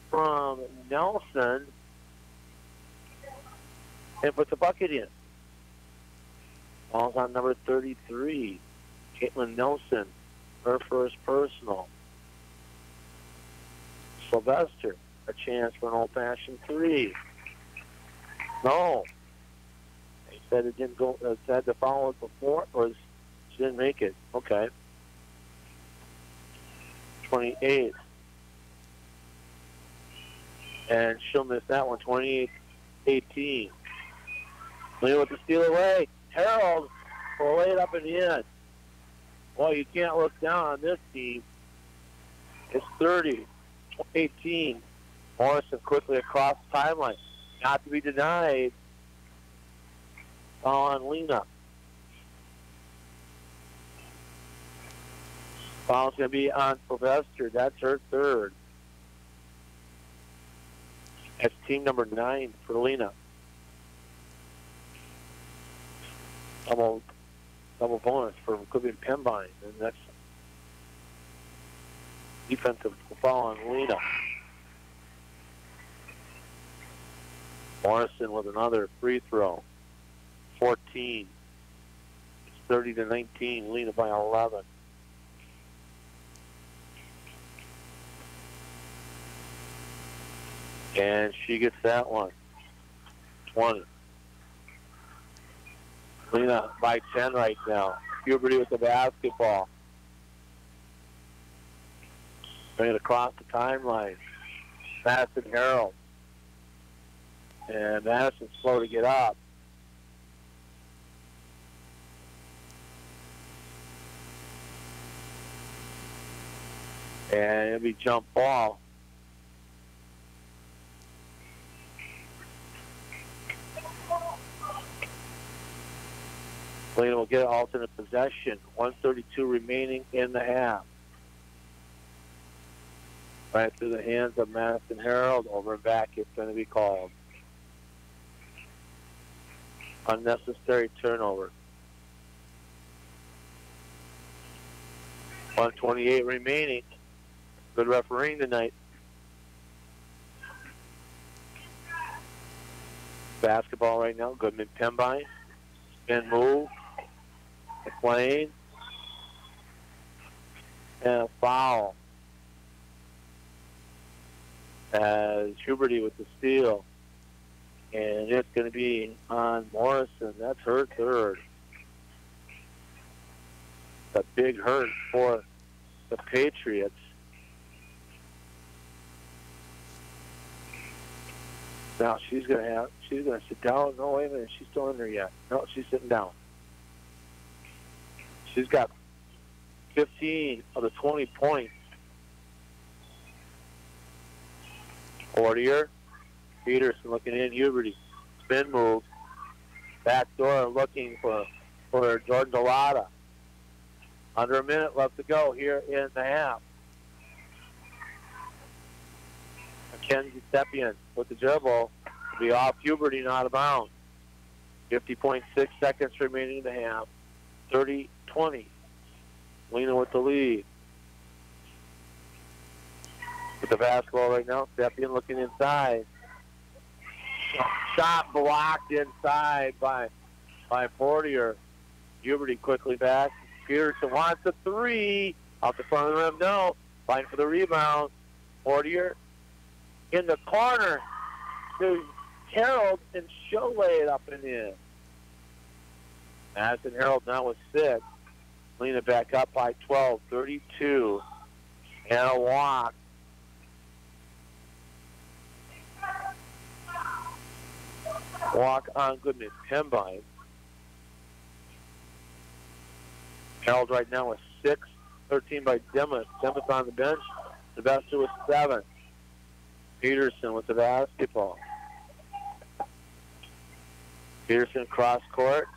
from Nelson and puts the bucket in. Ball's on number 33, Caitlin Nelson, her first personal. Sylvester, a chance for an old-fashioned three. No. They said it didn't go, had to follow it before, or she didn't make it. Okay. 28. And she'll miss that one, 28-18. Lena with the steal away. Harold will lay it up and in. Well, you can't look down on this team. It's 30-18. Morrison quickly across the timeline. Not to be denied on Lena. Foul's going to be on Sylvester. That's her third. That's team number 9 for Lena. Double bonus for Goodman Pembine, and that's defensive foul on Lena. Morrison with another free throw. 14. It's 30-19. Lena by 11. And she gets that one. 20. Lena by 10 right now. Huberty with the basketball. Bring it across the timeline. Madison Harold. And Madison's slow to get up. And it'll be jump ball. Lena will get alternate possession. 1:32 remaining in the half. Right through the hands of Madison Harold. Over and back, it's going to be called. Unnecessary turnover. 1:28 remaining. Good refereeing tonight. Basketball right now. Goodman Pembine. Spin move. McLean. And a foul. As Huberty with the steal. And it's going to be on Morrison. That's her third. A big hurt for the Patriots. Now she's going to sit down. No, wait a minute. She's still in there yet. No, she's sitting down. She's got 15 of the 20 points. Fortier. Peterson looking in. Huberty. Spin move. Back door looking for Jordan Delata. Under a minute left to go here in the half. Mackenzie Stepien with the dribble. Will be off Huberty and out of bounds. 50.6 seconds remaining in the half. 30-20. Lena with the lead. With the basketball right now. Stepien looking inside. Shot blocked inside by Fortier. Huberty quickly back. Peterson wants a three. Off the front of the rim, no. Fighting for the rebound. Fortier in the corner to Harold, and she'll lay it up and in. Madison Harold now with 6. Lena back up by 12, 32. And a walk. Walk on Goodman Pembine. Harold right now with 6 13 by Dimmitt. Dimmitt on the bench. Sylvester with 7. Peterson with the basketball. Peterson cross court.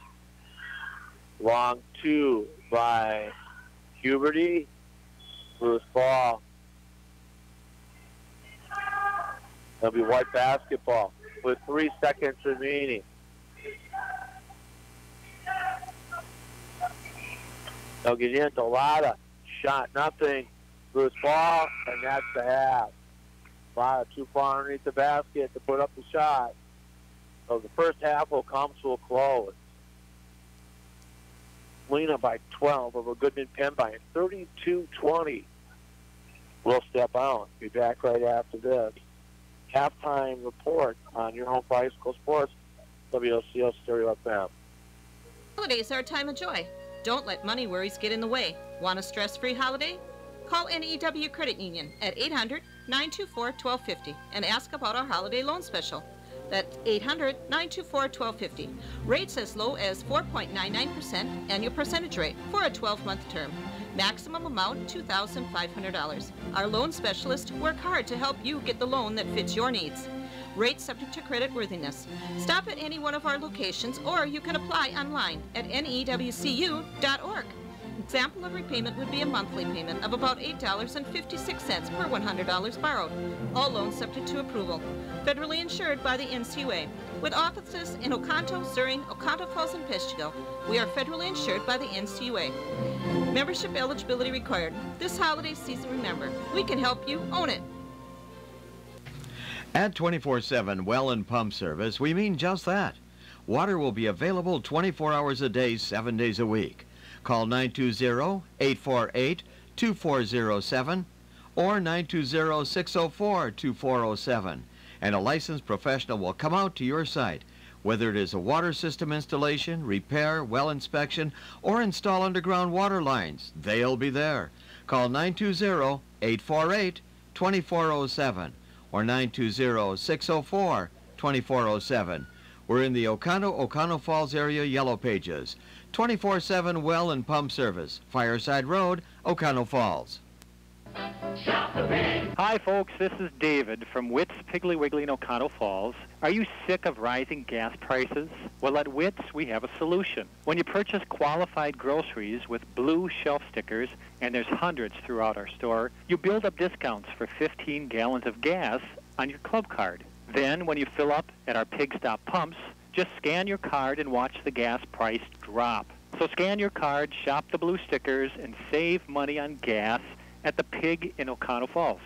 Long 2 by Huberty. Loose ball. That'll be white basketball with 3 seconds remaining. They'll get into Lotta. Shot nothing. Loose ball, and that's the half. Lotta too far underneath the basket to put up the shot. So the first half will come to a close. Lena by 12 over Goodman Pembine, 32-20. We'll step out. Be back right after this. Halftime report on your home for high school sports, WOCO Stereo FM. Holidays are a time of joy. Don't let money worries get in the way. Want a stress-free holiday? Call NEW Credit Union at 800-924-1250 and ask about our holiday loan special. That's 800-924-1250. Rates as low as 4.99% annual percentage rate for a 12-month term. Maximum amount $2,500. Our loan specialists work hard to help you get the loan that fits your needs. Rates subject to credit worthiness. Stop at any one of our locations, or you can apply online at newcu.org. Example of repayment would be a monthly payment of about $8.56 per $100 borrowed. All loans subject to approval. Federally insured by the NCUA. With offices in Oconto, Zuring, Oconto Falls, and Peshtigo, we are federally insured by the NCUA. Membership eligibility required. This holiday season, remember, we can help you own it. At 24/7 Well and Pump Service, we mean just that. Water will be available 24 hours a day, 7 days a week. Call 920-848-2407 or 920-604-2407, and a licensed professional will come out to your site, whether it is a water system installation, repair, well inspection, or install underground water lines. They'll be there. Call 920-848-2407 or 920-604-2407. We're in the Oconto Falls area Yellow Pages. 24/7 Well and Pump Service, Fireside Road, Oconto Falls. Hi, folks. This is David from Witt's Piggly Wiggly in Oconto Falls. Are you sick of rising gas prices? Well, at Witt's, we have a solution. When you purchase qualified groceries with blue shelf stickers, and there's hundreds throughout our store, you build up discounts for 15 gallons of gas on your club card. Then, when you fill up at our Pig Stop pumps, just scan your card and watch the gas price drop. So scan your card, shop the blue stickers, and save money on gas at the Pig in Oconto Falls.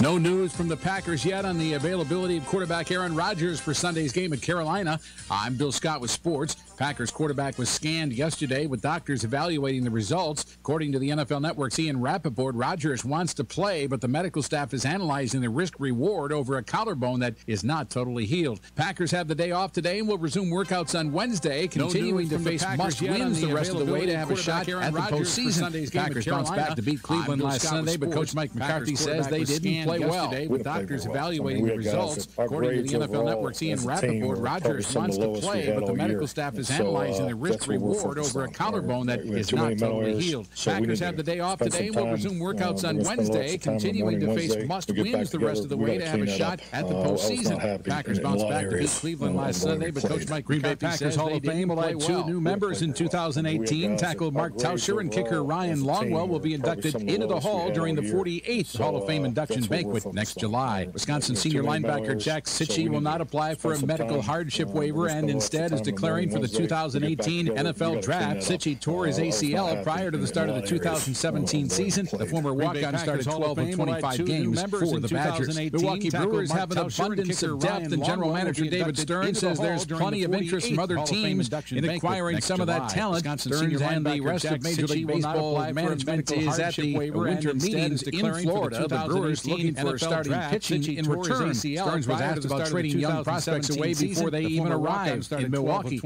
No news from the Packers yet on the availability of quarterback Aaron Rodgers for Sunday's game at Carolina. I'm Bill Scott with sports. Packers quarterback was scanned yesterday with doctors evaluating the results. According to the NFL Network's Ian Rappaport, Rodgers wants to play, but the medical staff is analyzing the risk-reward over a collarbone that is not totally healed. Packers have the day off today and will resume workouts on Wednesday, continuing to face must-wins the rest of the way to have a shot at the postseason. Packers bounced back to beat Cleveland last Sunday, but Coach Mike McCarthy says they didn't play well. With doctors evaluating the results, according to the NFL Network's Ian Rappaport, Rodgers wants to play, but the medical staff is analyzing the risk-reward over a collarbone that is not totally healed. Packers have the day off today and will resume workouts on Wednesday, continuing to face must-wins the rest of the way to have a shot at the postseason. Packers bounced back to beat Cleveland last Sunday, but Coach Mike McCarthy says Hall of Fame will add 2 new members in 2018. Tackle Mark Tauscher and kicker Ryan Longwell will be inducted into the Hall during the 48th Hall of Fame induction banquet next July. Wisconsin senior linebacker Jack Sitchie will not apply for a medical hardship waiver and instead is declaring for the 2018 NFL Draft. Sitchie tore his ACL prior to the start of the 2017 season. The former walk-on started 12 of 25 games for the Badgers. Milwaukee Brewers have an abundance of depth, and General Manager David Stern says there's plenty of interest from other teams in acquiring some of that talent. Stearns and the rest of Major League Baseball management is at the winter meetings in Florida. The Brewers looking for starting pitching in return. Stearns was asked about trading young prospects away before they even arrived in Milwaukee.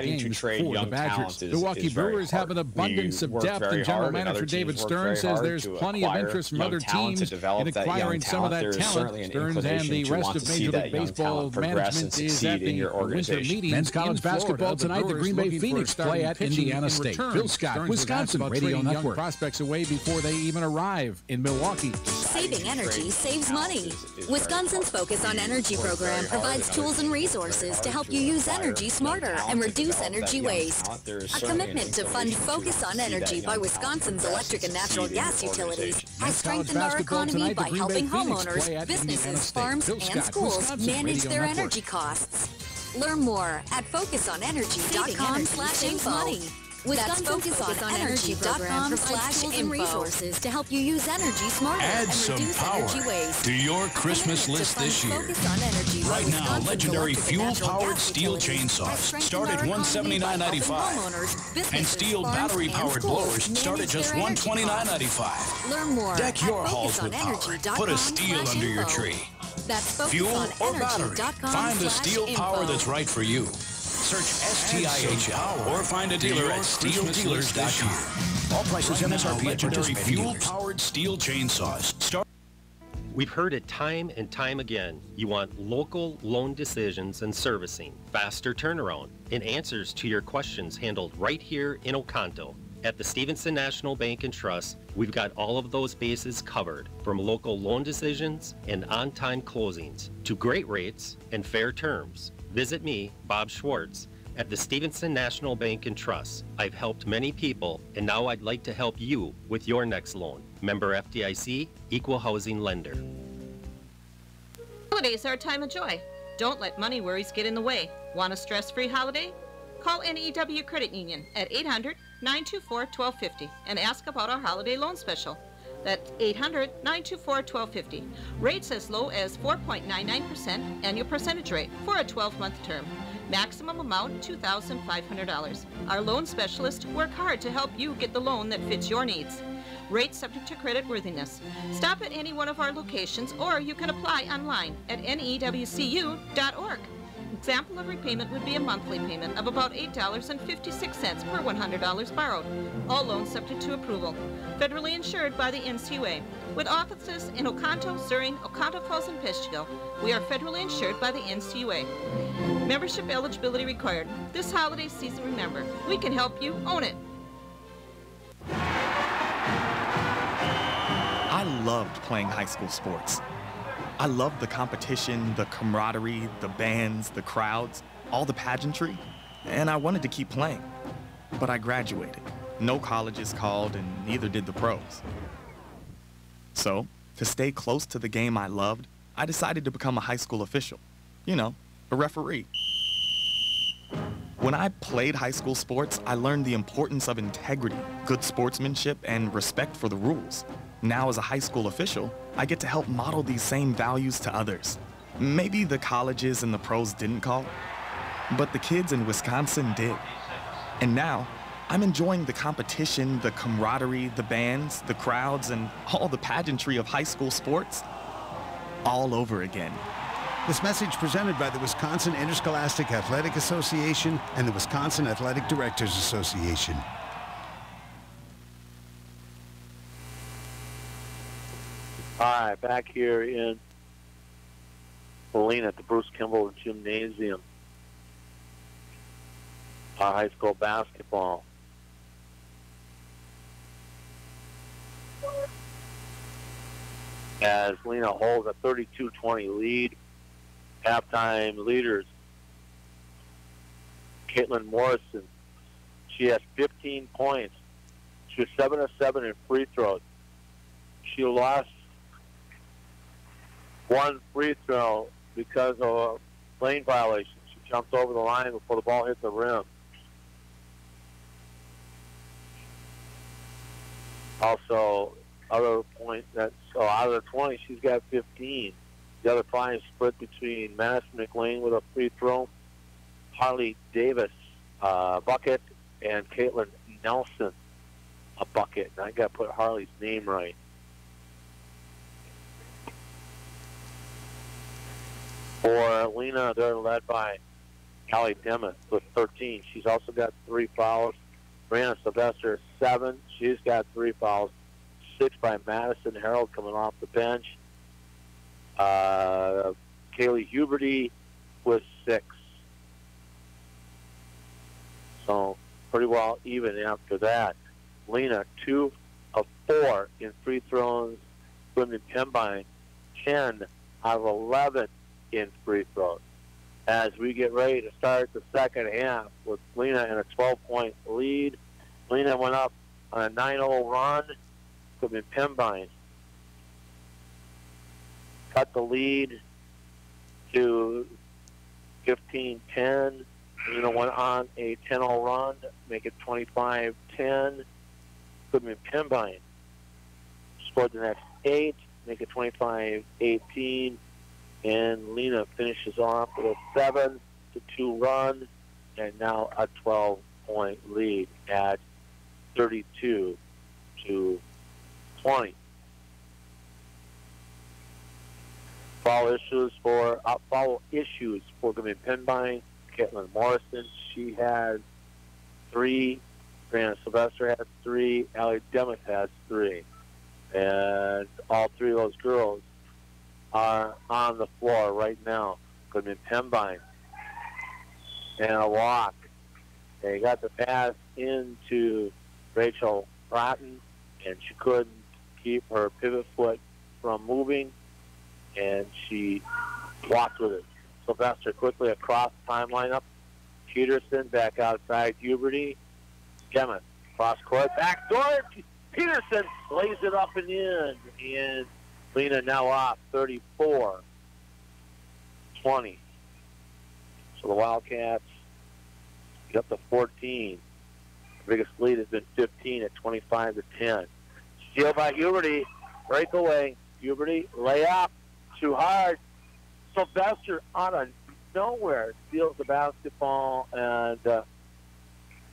games to trade for the young Badgers. talent is Milwaukee very Brewers hard. have an abundance We of work depth, very and general hard, and manager other David teams work Stern very says hard there's to plenty of acquire interest from young other talent, teams to develop in that young acquiring some of talent. that There is certainly talent. an Stearns and inclination the to rest want of to see Major that League young Baseball talent progress and management is succeed at in the your winter organization. meeting. Men's college basketball tonight. The Green Bay Phoenix play at Indiana State. Bill Scott, Wisconsin Radio Network. Prospects away before they even arrive in Milwaukee. Saving energy saves money. Wisconsin's Focus on Energy program provides tools and resources to help you use energy smarter and reduce energy waste. A commitment to fund Focus on Energy by Wisconsin's electric and natural gas utilities has strengthened our economy by helping homeowners, businesses, farms, and schools manage their energy costs. Learn more at focusonenergy.com/info. Wisconsin's FocusOnEnergy.com provides tools and resources to help you use energy smarter Add and some reduce power energy waste. to your Christmas list this year. Right now, legendary fuel-powered steel chainsaws start at $179.95, and steel battery-powered blowers start at just $129.95. Learn more Deck your halls with power. Put a steel under your tree. That's Fuel or battery. Find the steel power info. that's right for you. Search STIHL or find a dealer at steeldealers.com. All prices MSRP at legendary fuel-powered steel chainsaws. We've heard it time and time again. You want local loan decisions and servicing, faster turnaround, and answers to your questions handled right here in Oconto. At the Stevenson National Bank and Trust, we've got all of those bases covered, from local loan decisions and on-time closings to great rates and fair terms. Visit me, Bob Schwartz, at the Stevenson National Bank and Trust. I've helped many people, and now I'd like to help you with your next loan. Member FDIC, Equal Housing Lender. Holidays are a time of joy. Don't let money worries get in the way. Want a stress-free holiday? Call NEW Credit Union at 800-924-1250 and ask about our holiday loan special. That's 800-924-1250. Rates as low as 4.99% annual percentage rate for a 12-month term. Maximum amount $2,500. Our loan specialists work hard to help you get the loan that fits your needs. Rates subject to credit worthiness. Stop at any one of our locations, or you can apply online at newcu.org. Example of repayment would be a monthly payment of about $8.56 per $100 borrowed. All loans subject to approval. Federally insured by the NCUA. With offices in Oconto, Surrey, Oconto Falls, and Peshtigo, we are federally insured by the NCUA. Membership eligibility required. This holiday season, remember, we can help you own it. I loved playing high school sports. I loved the competition, the camaraderie, the bands, the crowds, all the pageantry, and I wanted to keep playing. But I graduated. No colleges called, and neither did the pros. So, to stay close to the game I loved, I decided to become a high school official. You know, a referee. When I played high school sports, I learned the importance of integrity, good sportsmanship, and respect for the rules. Now, as a high school official, I get to help model these same values to others. Maybe the colleges and the pros didn't call, but the kids in Wisconsin did. And now, I'm enjoying the competition, the camaraderie, the bands, the crowds, and all the pageantry of high school sports all over again. This message presented by the Wisconsin Interscholastic Athletic Association and the Wisconsin Athletic Directors Association. All right, back here in Lena at the Bruce Kimball Gymnasium. High school basketball. As Lena holds a 32-20 lead. Halftime leaders. Caitlin Morrison. She has 15 points. She was 7 of 7 in free throws. She lost one free throw because of a lane violation. She jumped over the line before the ball hit the rim. Also, other point out of the 20, she's got 15. The other 5 split between Madison McLean with a free throw, Harley Davis bucket, and Caitlin Nelson a bucket. And I got to put Harley's name right. For Lena, they're led by Allie Demuth with 13. She's also got 3 fouls. Brianna Sylvester, 7. She's got 3 fouls. 6 by Madison Harold coming off the bench. Kaylee Huberty with 6. So pretty well even after that. Lena, 2 of 4 in free throws. Goodman Pembine, 10 out of 11 in free throws. As we get ready to start the second half with Lena in a 12-point lead. Lena went up on a 9-0 run. Goodman Pembine cut the lead to 15-10. Lena went on a 10-0 run, make it 25-10. Goodman Pembine scored the next 8, make it 25-18. And Lena finishes off with a 7-2 run, and now a 12-point lead at 32-20. Foul issues for Goodman Pembine. Caitlin Morrison, she has 3. Brianna Sylvester has 3. Allie Demuth has 3. And all 3 of those girls are on the floor right now. Goodman Pembine. And a walk. They got the pass into Rachel Bratton, and she couldn't keep her pivot foot from moving, and she walked with it. Sylvester quickly across the timeline up. Peterson back outside. Huberty. Demuth. Cross court. Back door. Peterson lays it up and in. And Lena now off 34-20. So the Wildcats get up to 14. The biggest lead has been 15 at 25-10. Steal by Huberty. Breakaway. Huberty layup. Too hard. Sylvester out of nowhere steals the basketball and then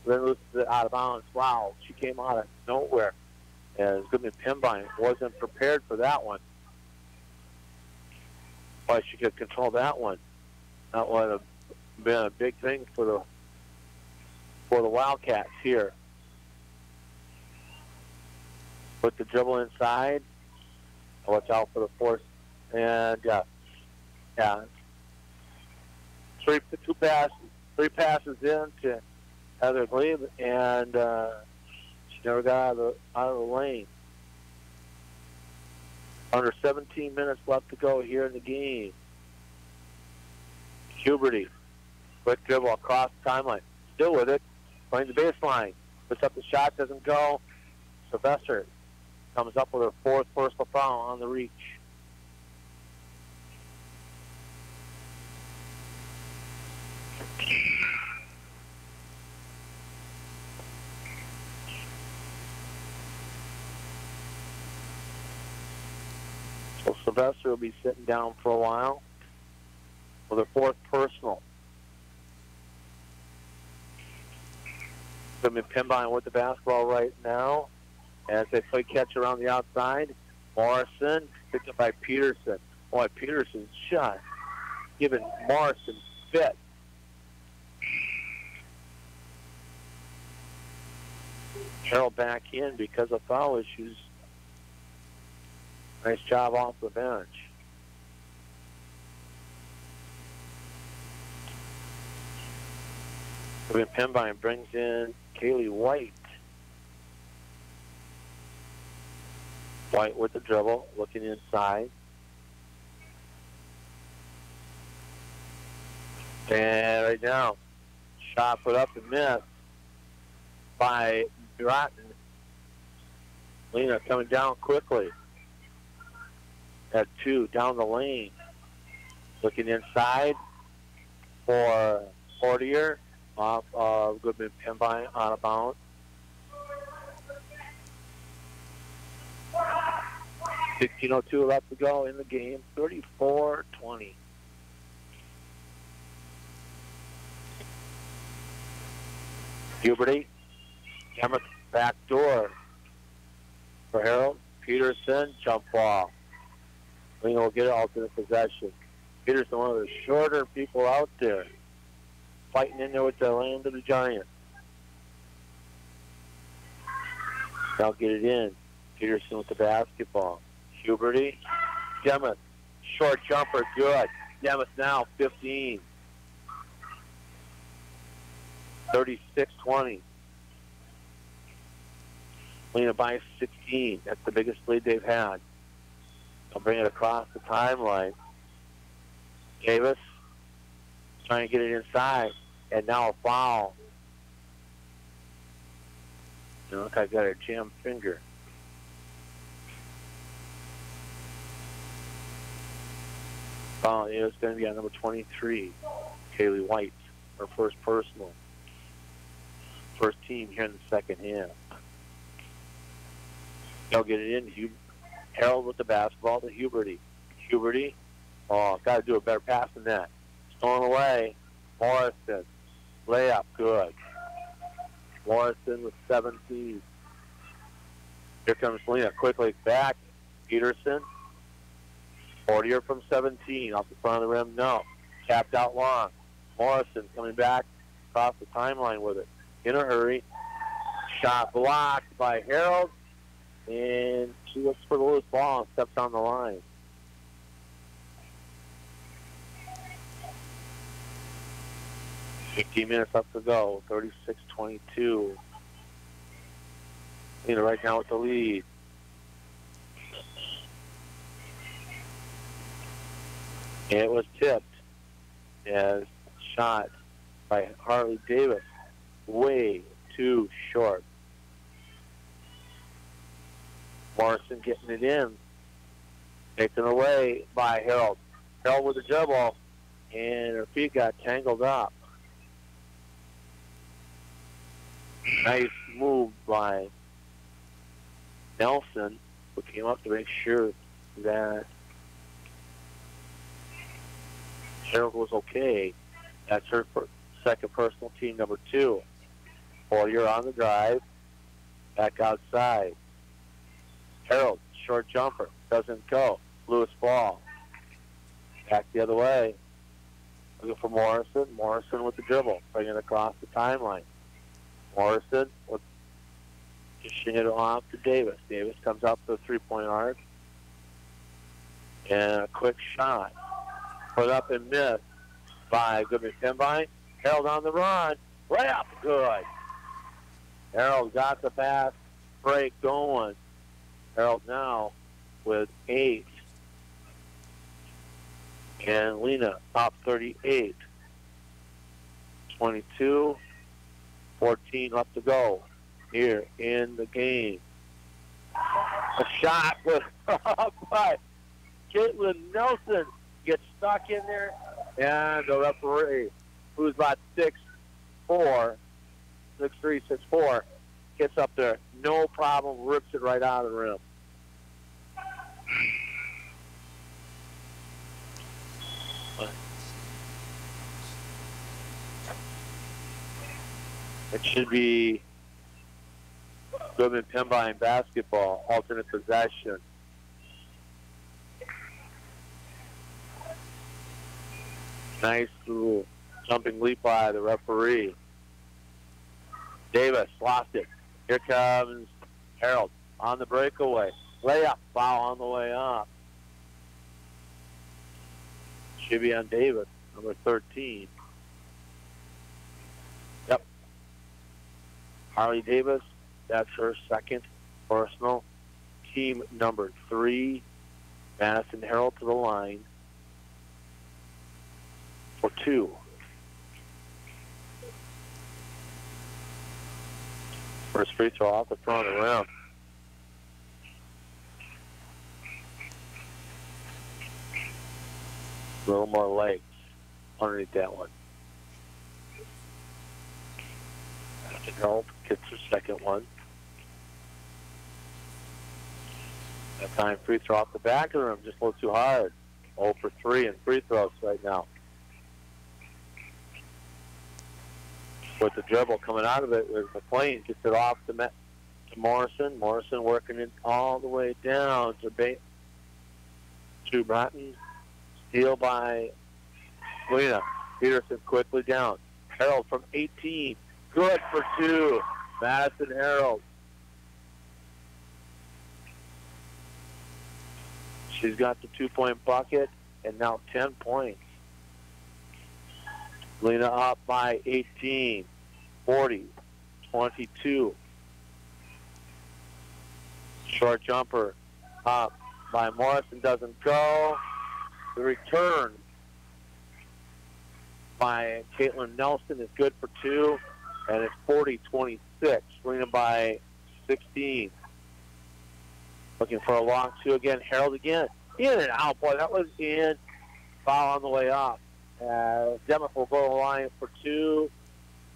loses it out of bounds. Wow, she came out of nowhere. As Goodman Pembine wasn't prepared for that one. But she could control that one. That would have been a big thing for the Wildcats here. Put the dribble inside. Watch out for the force. And three passes in to Heather Glebe, and she never got out of the lane. Under 17 minutes left to go here in the game. Huberty, quick dribble across the timeline. Still with it, playing the baseline. Puts up the shot, doesn't go. Sylvester comes up with her 4th personal foul on the reach. So Sylvester will be sitting down for a while with her 4th personal. Goodman Pembine with the basketball right now as they play catch around the outside. Morrison picked up by Peterson. Boy, Peterson's shot giving Morrison fit. Harold back in because of foul issues. Nice job off the bench. Pembine brings in Kaylee White. White with the dribble, looking inside. And right now, shot put up and missed by Bratton. Lena coming down quickly. At 2, down the lane. Looking inside for Portier off of Goodman Pembine out of bounds. 16:02 left to go in the game. 34-20. Huberty. Hammer back door for Harold. Peterson, jump ball. Lena will get it alternate possession. Peterson, one of the shorter people out there. fighting in there with the Land of the Giants. They'll get it in. Peterson with the basketball. Huberty. Demuth. Short jumper. Good. Demuth now 15. 36-20. Lena by 16. That's the biggest lead they've had. They'll bring it across the timeline. Davis trying to get it inside. And now a foul. Look, I got a jammed finger. Foul is going to be on number 23, Kaylee White, her first personal. First team here in the second half. They'll get it in. Harold with the basketball to Huberty. Huberty, got to do a better pass than that. Stolen away. Morrison, layup, good. Morrison with 17. Here comes Lena quickly back. Peterson. 40 from 17. Off the front of the rim, no. Tapped out long. Morrison coming back across the timeline with it. In a hurry. Shot blocked by Harold. And she looks for the loose ball and steps on the line. $15 minutes left to go. 36-22. Lena right now with the lead. And it was tipped as shot by Harley Davis. Way too short. Morrison getting it in. Taken away by Harold. Harold with the dribble. And her feet got tangled up. Nice move by Nelson, who came up to make sure that Harold was okay. That's her second personal, team number 2. Boyer on the drive. Back outside. Harold, short jumper. Doesn't go. Loose ball. Back the other way. Looking for Morrison. Morrison with the dribble. Bring it across the timeline. Morrison with dishing it off to Davis. Davis comes up to the three-point arc. And a quick shot. Put up and missed by Goodman Pembine. Harold on the run. Right up. Good. Harold got the fast break going. Harold now with 8. And Lena up 38. 22. 14 left to go here in the game. A shot was up by Caitlin Nelson. Gets stuck in there. And the referee, who's about 6'4", 6'3", 6'4", gets up there. No problem. Rips it right out of the rim. It should be Goodman Pembine basketball, alternate possession. Nice little jumping leap by the referee. Davis lost it. Here comes Harold on the breakaway. Layup, foul on the way up. Should be on Davis, number 13. Yep. Harley Davis, that's her second personal. Team number 3, Madison Harold to the line for 2. First free throw off the front of the rim. A little more legs underneath that one. Madison Harold gets her second one. That time free throw off the back of the rim, just a little too hard. 0 for 3 in free throws right now. With the dribble coming out of it, with McLean gets it off to Morrison. Morrison working it all the way down to Bratton. Steal by Lena. Peterson quickly down. Harold from 18. Good for 2. Madison Harold. She's got the 2-point bucket and now 10 points. Lena up by 18, 40, 22. Short jumper up by Morrison, doesn't go. The return by Caitlin Nelson is good for 2, and it's 40-26. Lena by 16. Looking for a long 2 again. Harold again. In and out. Boy, that was in. Foul on the way off. Demuth will go to the line for 2.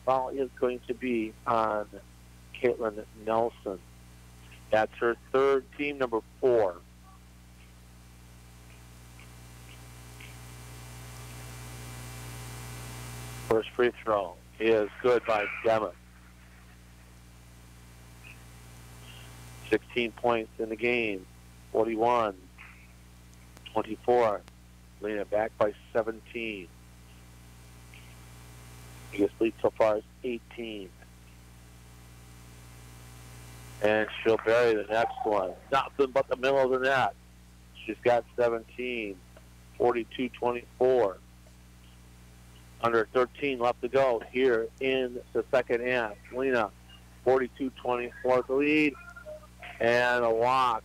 Foul is going to be on Caitlin Nelson. That's her third, team number 4. First free throw is good by Demuth. 16 points in the game. 41-24. Lena back by 17. Biggest lead so far is 18. And she'll bury the next one. Nothing but the middle of the net. She's got 17. 42-24. Under 13 left to go here in the second half. Lena, 42-24 the lead. And a walk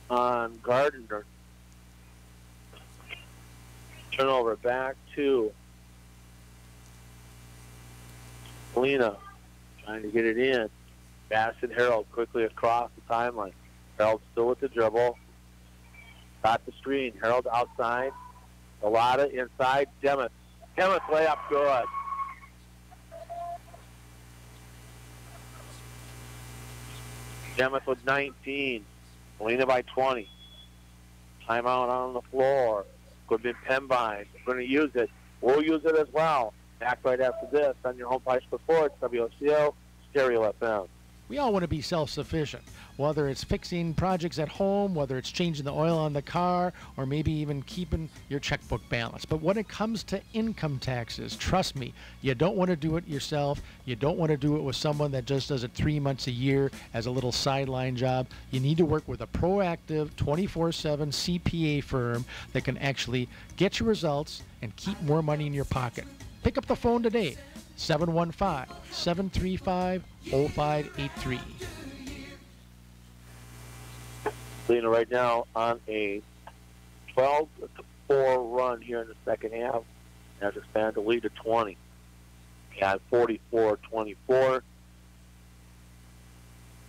on Gardner. Turnover back to Lena. Trying to get it in. Madison Harold quickly across the timeline. Harold still with the dribble. Got the screen. Harold outside. Alada inside. Demuth. Demuth layup good. Demuth with 19. Lena by 20. Timeout on the floor. Goodman Pembine. We're going to use it. We'll use it as well. Back right after this on your home place for sports, WOCO, Stereo FM. We all want to be self-sufficient, whether it's fixing projects at home, whether it's changing the oil on the car, or maybe even keeping your checkbook balanced. But when it comes to income taxes, trust me, you don't want to do it yourself. You don't want to do it with someone that just does it 3 months a year as a little sideline job. You need to work with a proactive 24/7 CPA firm that can actually get your results and keep more money in your pocket. Pick up the phone today, 715-735-0583. Lena right now on a 12-4 run here in the second half. Has expanded the lead to 20. At 44-24.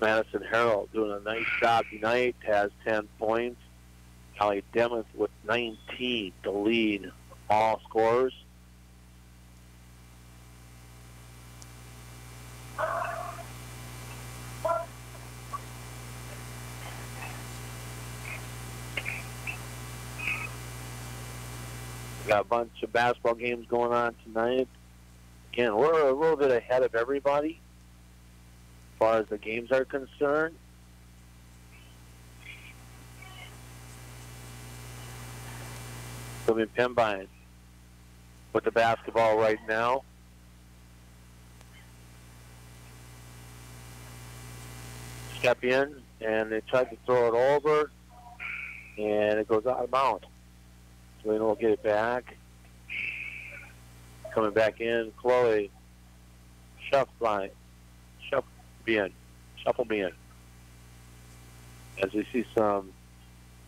Madison Harold doing a nice job tonight. Has 10 points. Allie Demuth with 19 to lead all scorers. Got a bunch of basketball games going on tonight. Again, we're a little bit ahead of everybody as far as the games are concerned. Goodman Pembine with the basketball right now. Step in, and they tried to throw it over, and it goes out of bounds. So Lena will get it back. Coming back in, Chloe Shufflebein. As we see some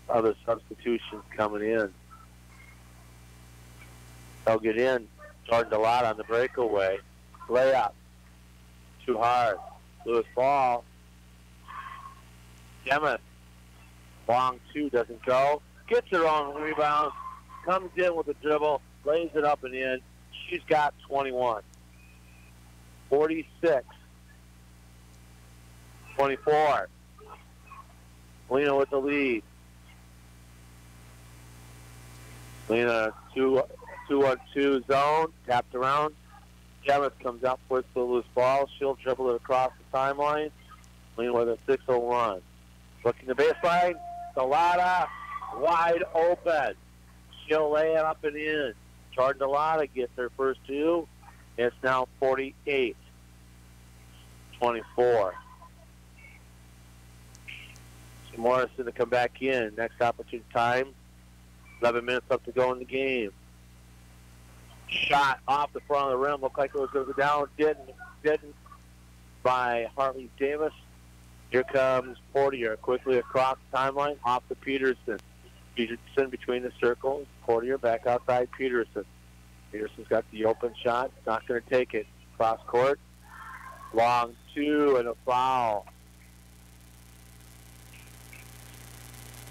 other substitutions coming in. They'll get in. Jordan Delott on the breakaway. Layup. Too hard. Lewis ball. Demuth. Long 2 doesn't go. Gets her own rebound. Comes in with a dribble. Lays it up and in. She's got 21. 46-24. Lena with the lead. Lena 2-on-2 zone. Tapped around. Demuth comes up with the loose ball. She'll dribble it across the timeline. Lena with a 6-0 run. Looking the baseline. Salada wide open. She'll lay it up and in. Jordan Delata gets their first two. It's now 48-24. Morrison to come back in. Next opportune time. 11 minutes left to go in the game. Shot off the front of the rim. Looked like it was going to go down. Didn't by Hartley Davis. Here comes Portier quickly across the timeline off to Peterson. Peterson between the circles. Portier back outside Peterson. Peterson's got the open shot. Not going to take it. Cross court. Long two and a foul.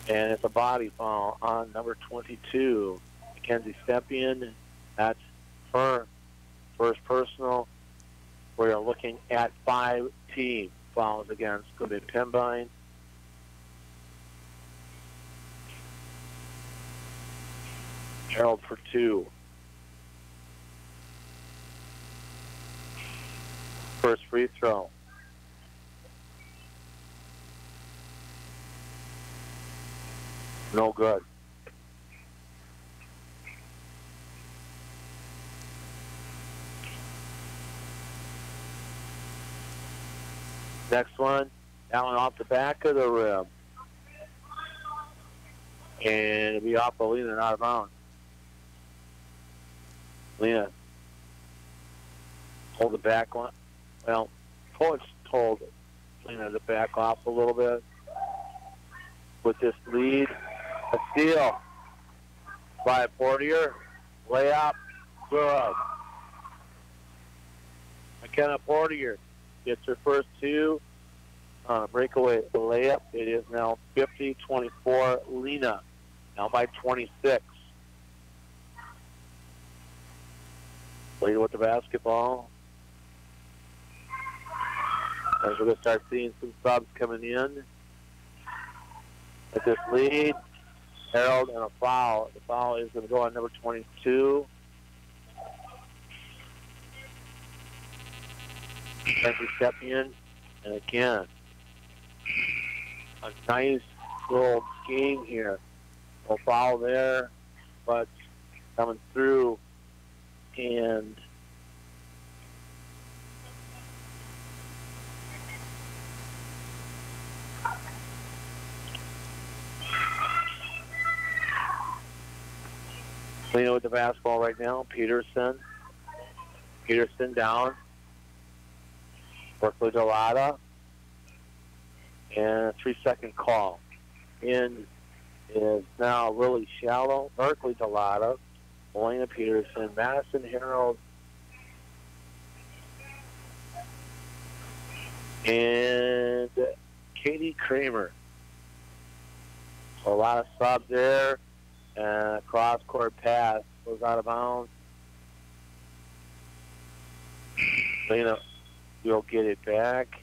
And it's a body foul on number 22, Mackenzie Stepien. That's her first personal. We are looking at 5 team fouls against Goodman Pembine. Harold for 2. First free throw. No good. Next one, that one off the back of the rim. And it'll be off of Lena and out of bounds. Lena, hold the back one. Well, coach told Lena to back off a little bit. With this lead, a steal by Portier. Layup, good. McKenna Portier gets her first 2 on a breakaway layup. It is now 50-24 Lena, now by 26. Lena with the basketball. As we're going to start seeing some subs coming in. At this lead, Harold and a foul. The foul is going to go on number 22. Frankie Stepien, and again, a nice little game here. No foul there, but coming through, and Lena with the basketball right now. Peterson down. Berkeley Delata. And a 3-second call. In is now really shallow. Berkeley Delata. Elena Peterson. Madison Harold. And Katie Kramer. So a lot of subs there. And a cross-court pass goes out of bounds. Lena will get it back.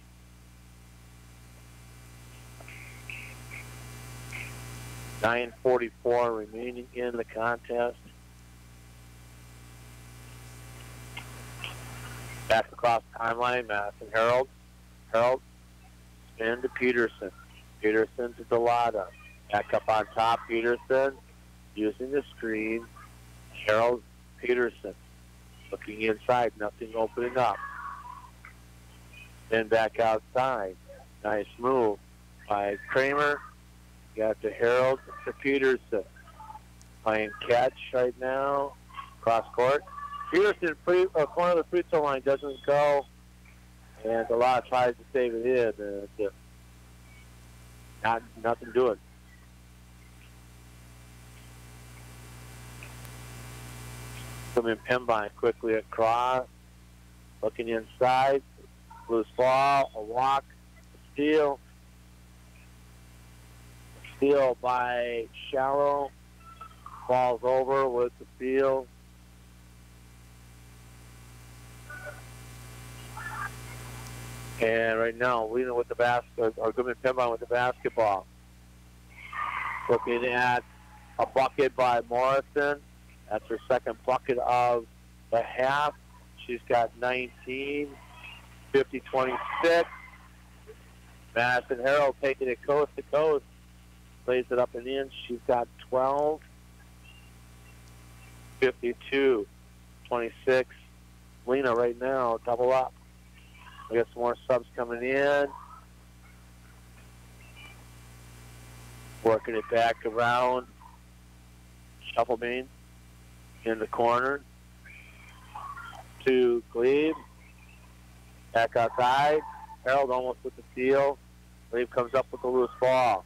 .9:44 remaining in the contest. Back across the timeline, Madison Harold. Harold spin to Peterson. Peterson to Delata. Back up on top, Peterson. Using the screen, Harold Peterson looking inside, nothing opening up. Then back outside. Nice move by Kramer. Got to Harold to Peterson. Playing catch right now. Cross court. Peterson, corner of the free throw line doesn't go. And Delata tries to save it in. And nothing doing. Coming Pembine quickly across, looking inside, loose ball, a walk, a steal by Shallow, falls over with the steal. And right now, Lena with the basket, or Goodman Pembine with the basketball. Looking at a bucket by Morrison. That's her second bucket of the half. She's got 19, 50-26. Madison Harold taking it coast to coast. Plays it up and in. She's got 12. 52-26. Lena right now, double up. We got some more subs coming in. Working it back around. Pembine in the corner to Glebe. Back outside. Harold almost with the steal. Glebe comes up with a loose ball.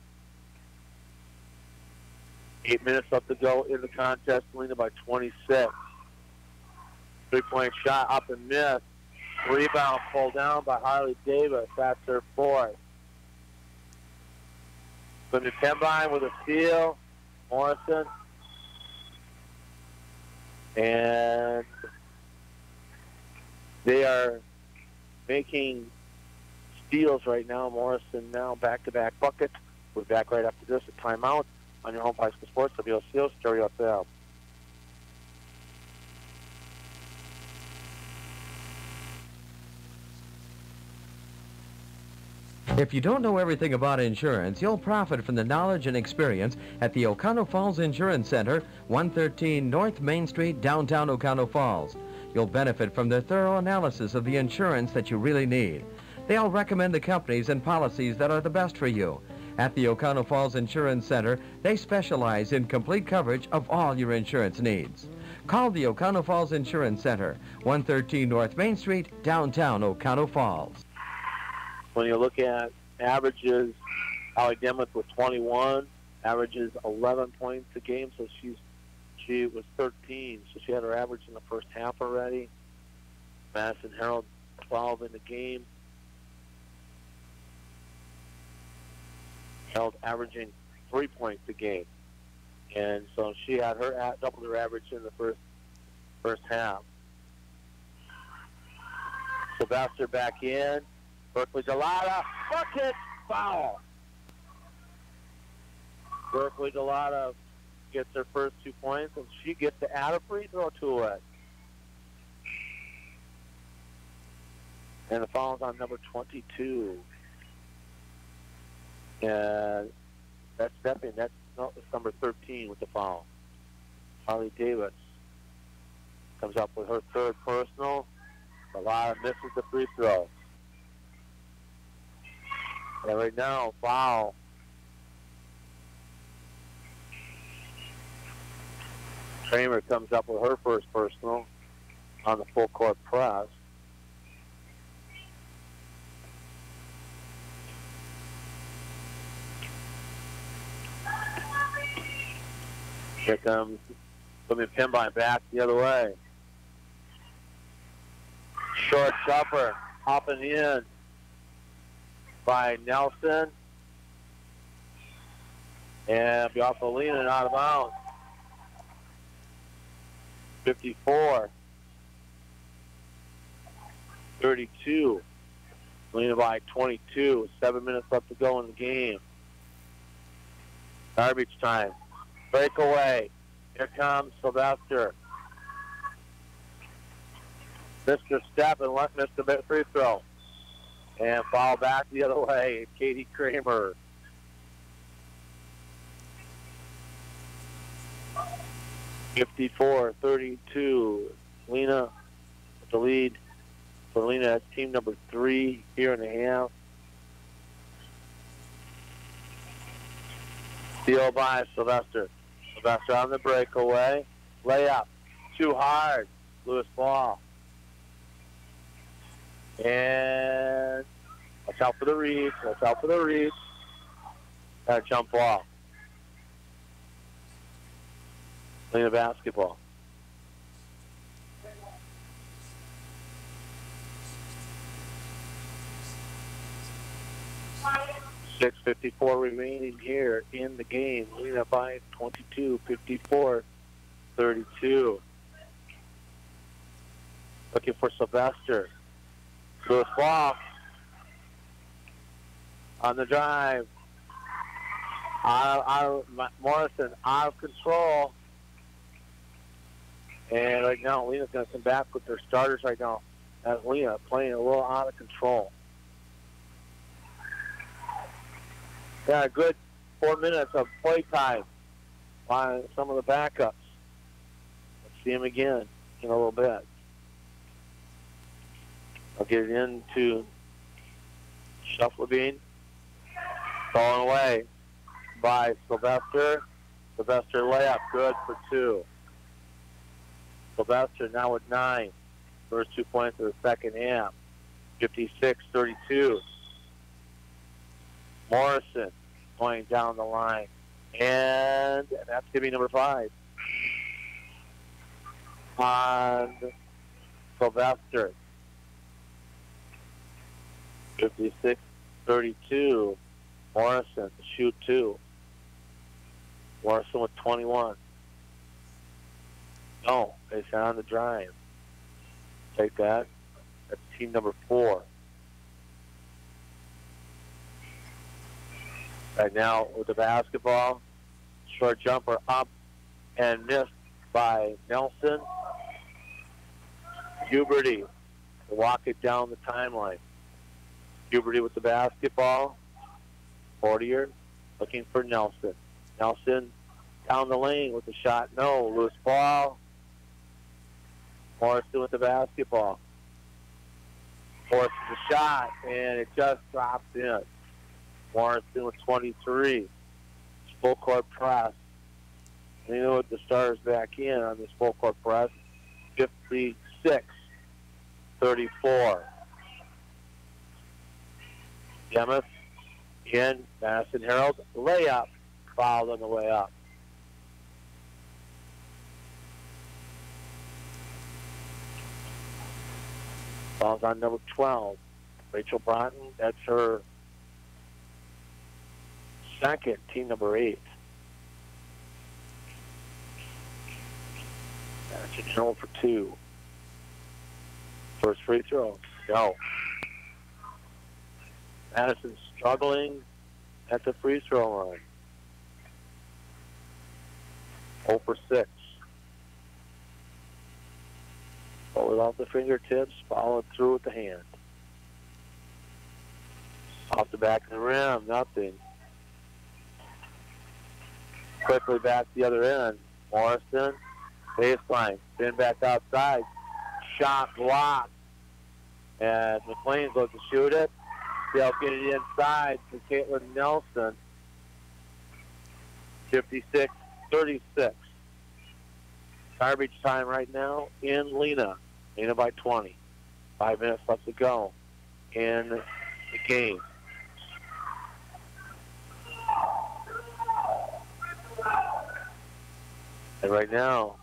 8 minutes left to go in the contest. Lena by 26. Three-point shot up and missed. Rebound pulled down by Harley Davis. That's her fourth. Goodman Pembine with a steal. Morrison. And they are making steals right now. Morrison now back-to-back buckets. We're back right after this. A timeout on your home high school sports. WOCO Stereo FM. If you don't know everything about insurance, you'll profit from the knowledge and experience at the Oconto Falls Insurance Center, 113 North Main Street, downtown Oconto Falls. You'll benefit from their thorough analysis of the insurance that you really need. They'll recommend the companies and policies that are the best for you. At the Oconto Falls Insurance Center, they specialize in complete coverage of all your insurance needs. Call the Oconto Falls Insurance Center, 113 North Main Street, downtown Oconto Falls. When you look at averages, Holly Demuth with 21, averages 11 points a game, so she was 13, so she had her average in the first half already. Madison Harold 12 in the game. Harold averaging 3 points a game, and so she had her doubled her average in the first half. Sylvester back in. Berkeley Delata, bucket, foul. Berkeley Delata gets her first 2 points, and she gets to add a free throw to it. And the foul's on number 22. And that's stepping. That's number 13 with the foul. Harley Davis comes up with her third personal. Delata misses the free throw. And right now, foul. Kramer comes up with her first personal on the full court press. Here comes Goodman Pembine back the other way. Short jumper, hopping in by Nelson. And be off of Lena and out of bounds. 54-32. Lena by 22. 7 minutes left to go in the game. Garbage time. Breakaway. Here comes Sylvester. Mr. Step and missed the free throw. And foul back the other way. Katie Kramer. (54-32). Lena with the lead for Lena. That's team number 3 here in the half. Steal by Sylvester. Sylvester on the breakaway. Layup. Too hard. Lewis ball. And watch out for the reach. Watch out for the reach. Got a jump ball. Lena basketball. .6:54 remaining here in the game. Lena by 22, 54-32. Looking for Sylvester. Lewis ball. On the drive. Morrison out of control. And right now, Lena's going to come back with their starters right now. As Lena playing a little out of control. Got a good 4 minutes of play time by some of the backups. Let's see him again in a little bit. I'll get it into Shufflebean. Thrown away by Sylvester. Sylvester layup, good for 2. Sylvester now with 9. First 2 points of the second half. 56-32. Morrison going down the line. And that's going to be number 5. On Sylvester. 56-32. Morrison, shoot 2. Morrison with 21. No, it's on the drive. Take that. That's team number 4. Right now with the basketball. Short jumper up and missed by Nelson. Huberty to walk it down the timeline. Huberty with the basketball. Fortier looking for Nelson. Nelson down the lane with the shot. No. Loose ball. Morrison with the basketball. Forces the shot, and it just drops in. Morrison with 23. Full court press. And you know what? The Stars back in on this full court press. 56-34. Demuth in. Madison Herald. Layup. Fouled on the way up. Foul's on number 12. Rachel Broughton. That's her second, team number 8. Madison Herald for 2. First free throw. No. Madison struggling at the free throw line. 0 for 6. But without the fingertips, followed through with the hand. Off the back of the rim, nothing. Quickly back to the other end. Morrison, baseline, spin back outside. Shot blocked. And McLean goes to shoot it. They'll get it inside to Caitlin Nelson. 56-36. Garbage time right now in Lena. Lena by 20. 5 minutes left to go in the game. And right now,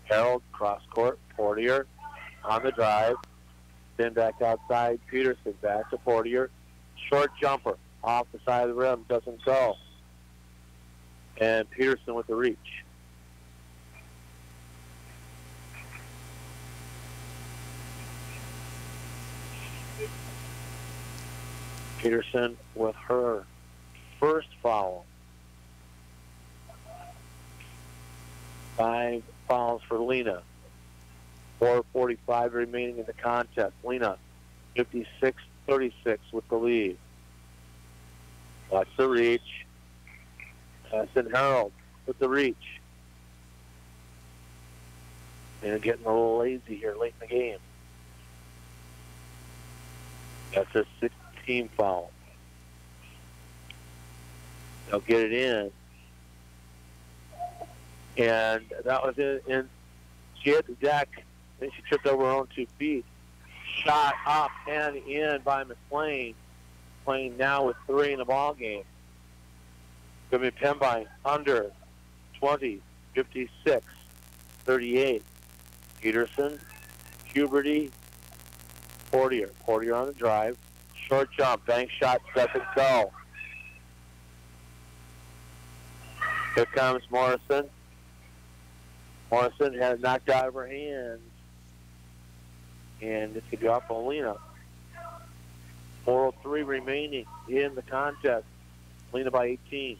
Harold, cross court, Portier on the drive. Then back outside, Peterson back to Portier. Short jumper off the side of the rim, doesn't go. And Peterson with the reach. Peterson with her first foul. 5 fouls for Lena. 4:45 remaining in the contest. Lena, 56-36 with the lead. Watch the reach. Madison Harold with the reach. And getting a little lazy here late in the game. That's a 16 foul. They'll get it in. And that was it. And she hit the deck. Then she tripped over her own 2 feet. Shot up and in by McLean. McLean now with 3 in the ball game. Goodman Pembine under 20, 56, 38. Peterson, Huberty, Portier. Portier on the drive. Short jump, bank shot, doesn't go. Here comes Morrison. Morrison had it knocked out of her hands. And this could be off on Lena. 4:03 remaining in the contest. Lena by 18.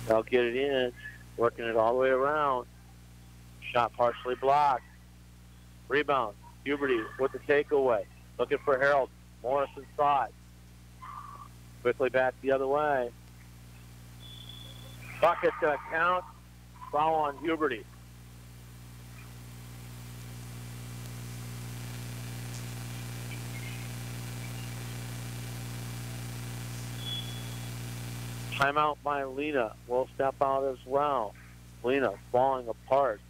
They'll get it in, working it all the way around. Shot partially blocked. Rebound. Huberty with the takeaway. Looking for Harold. Morrison saw it. Quickly back the other way. Bucket's going to count. Foul on Huberty. Timeout by Lena. Will step out as well. Lena falling apart.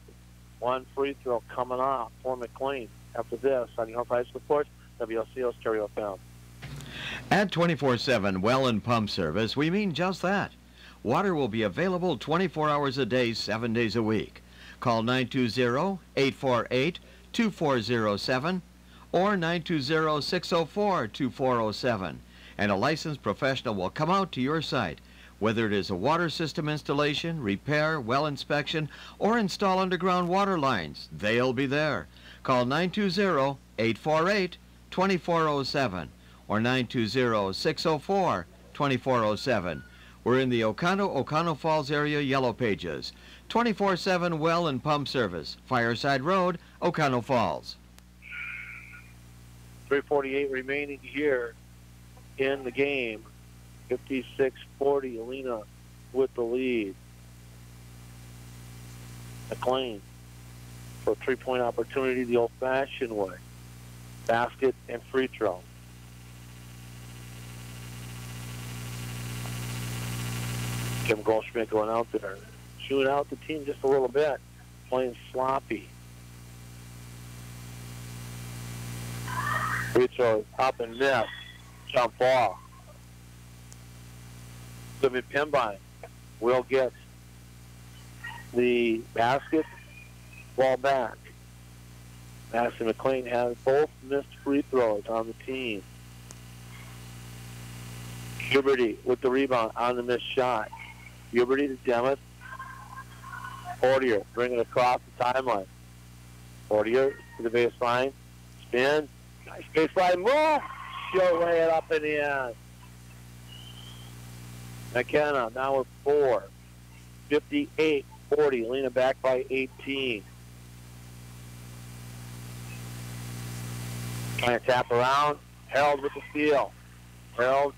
One free throw coming off for McLean. After this, on your High School Sports, WLCO Stereo FM. At 24/7 Well and Pump Service, we mean just that. Water will be available 24 hours a day, 7 days a week. Call 920-848-2407 or 920-604-2407, and a licensed professional will come out to your site. Whether it is a water system installation, repair, well inspection, or install underground water lines, they'll be there. Call 920-848-2407 or 920-604-2407. We're in the Oconto Falls area Yellow Pages. 24/7 Well and Pump Service, Fireside Road, Oconto Falls. 3:48 remaining here in the game. 56-40, Lena with the lead. McLean for a three-point opportunity the old-fashioned way. Basket and free throw. Kim Goldschmidt going out there. Shooting out the team just a little bit. Playing sloppy. Free throw up and miss. Jump ball. Goodman Pembine will get the basket, ball back. Madison McLean has both missed free throws on the team. Huberty with the rebound on the missed shot. Huberty to Demuth. Portier bring it across the timeline. Portier to the baseline. Spin. Nice baseline move. She'll lay it up and in. McKenna now with 4. 58-40. Lena back by 18. Trying to tap around. Harold with the steal. Harold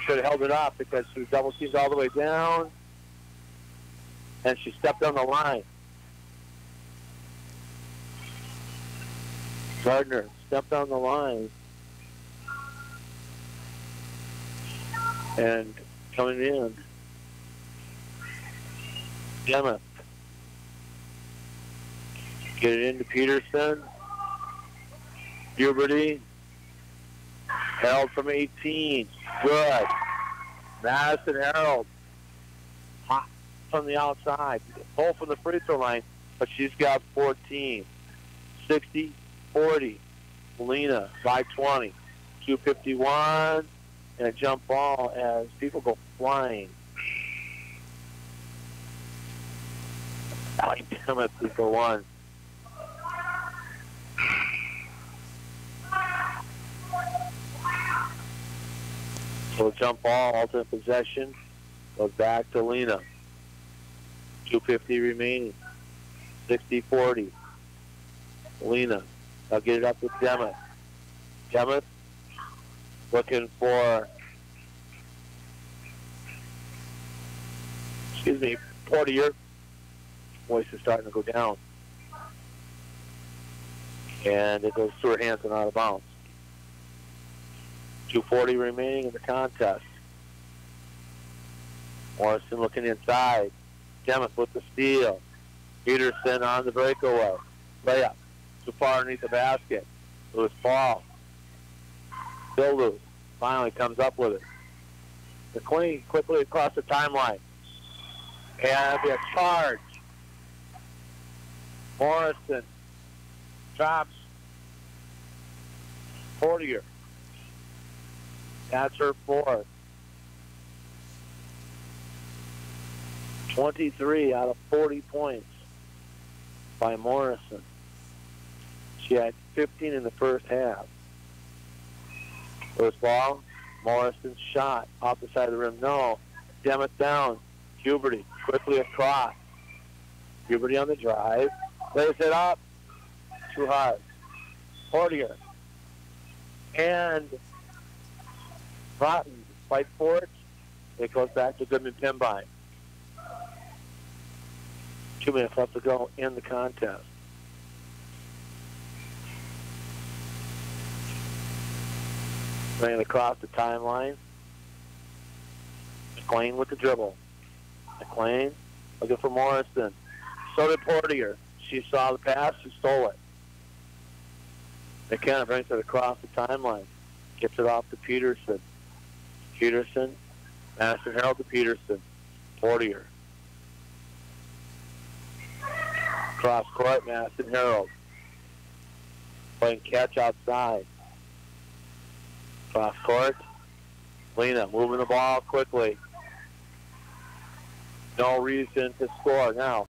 should have held it up because she was double teamed all the way down. And she stepped on the line. Gardner stepped on the line. And coming in, Demuth. Get it into Peterson. Huberty. Held from 18. Good. Madison Harold. Hot from the outside. Both from the free throw line, but she's got 14. 60-40. Lena by 20. 2:51. And a jump ball as people go flying. Allie Demuth is the one. So the jump ball, ultimate possession, goes back to Lena. 2:50 remaining. 60-40. Lena. They'll get it up with Demuth. Demuth looking for, Portier. Voice is starting to go down. And it goes through her hands and out of bounds. 2:40 remaining in the contest. Morrison looking inside. Demuth with the steal. Peterson on the breakaway. Layup. Too far underneath the basket. Loose ball. Still loose. Finally comes up with it. McLean quickly across the timeline. And a charge. Morrison drops Portier. That's her fourth. 23 out of 40 points by Morrison. She had 15 in the first half. First ball, Morrison's shot off the side of the rim. No. Demuth down. Huberty quickly across. Huberty on the drive. Lays it up. Too hard. Portier. And Rotten fight for it. It goes back to Goodman Pembine. 2 minutes left to go in the contest. Bring it across the timeline. McLean with the dribble. McLean looking for Morrison. So did Portier. She saw the pass. She stole it. McKenna brings it across the timeline. Gets it off to Peterson. Peterson. Madison Harold to Peterson. Portier. Cross court, Madison Harold. Playing catch outside. Cross court. Lena moving the ball quickly. No reason to score now.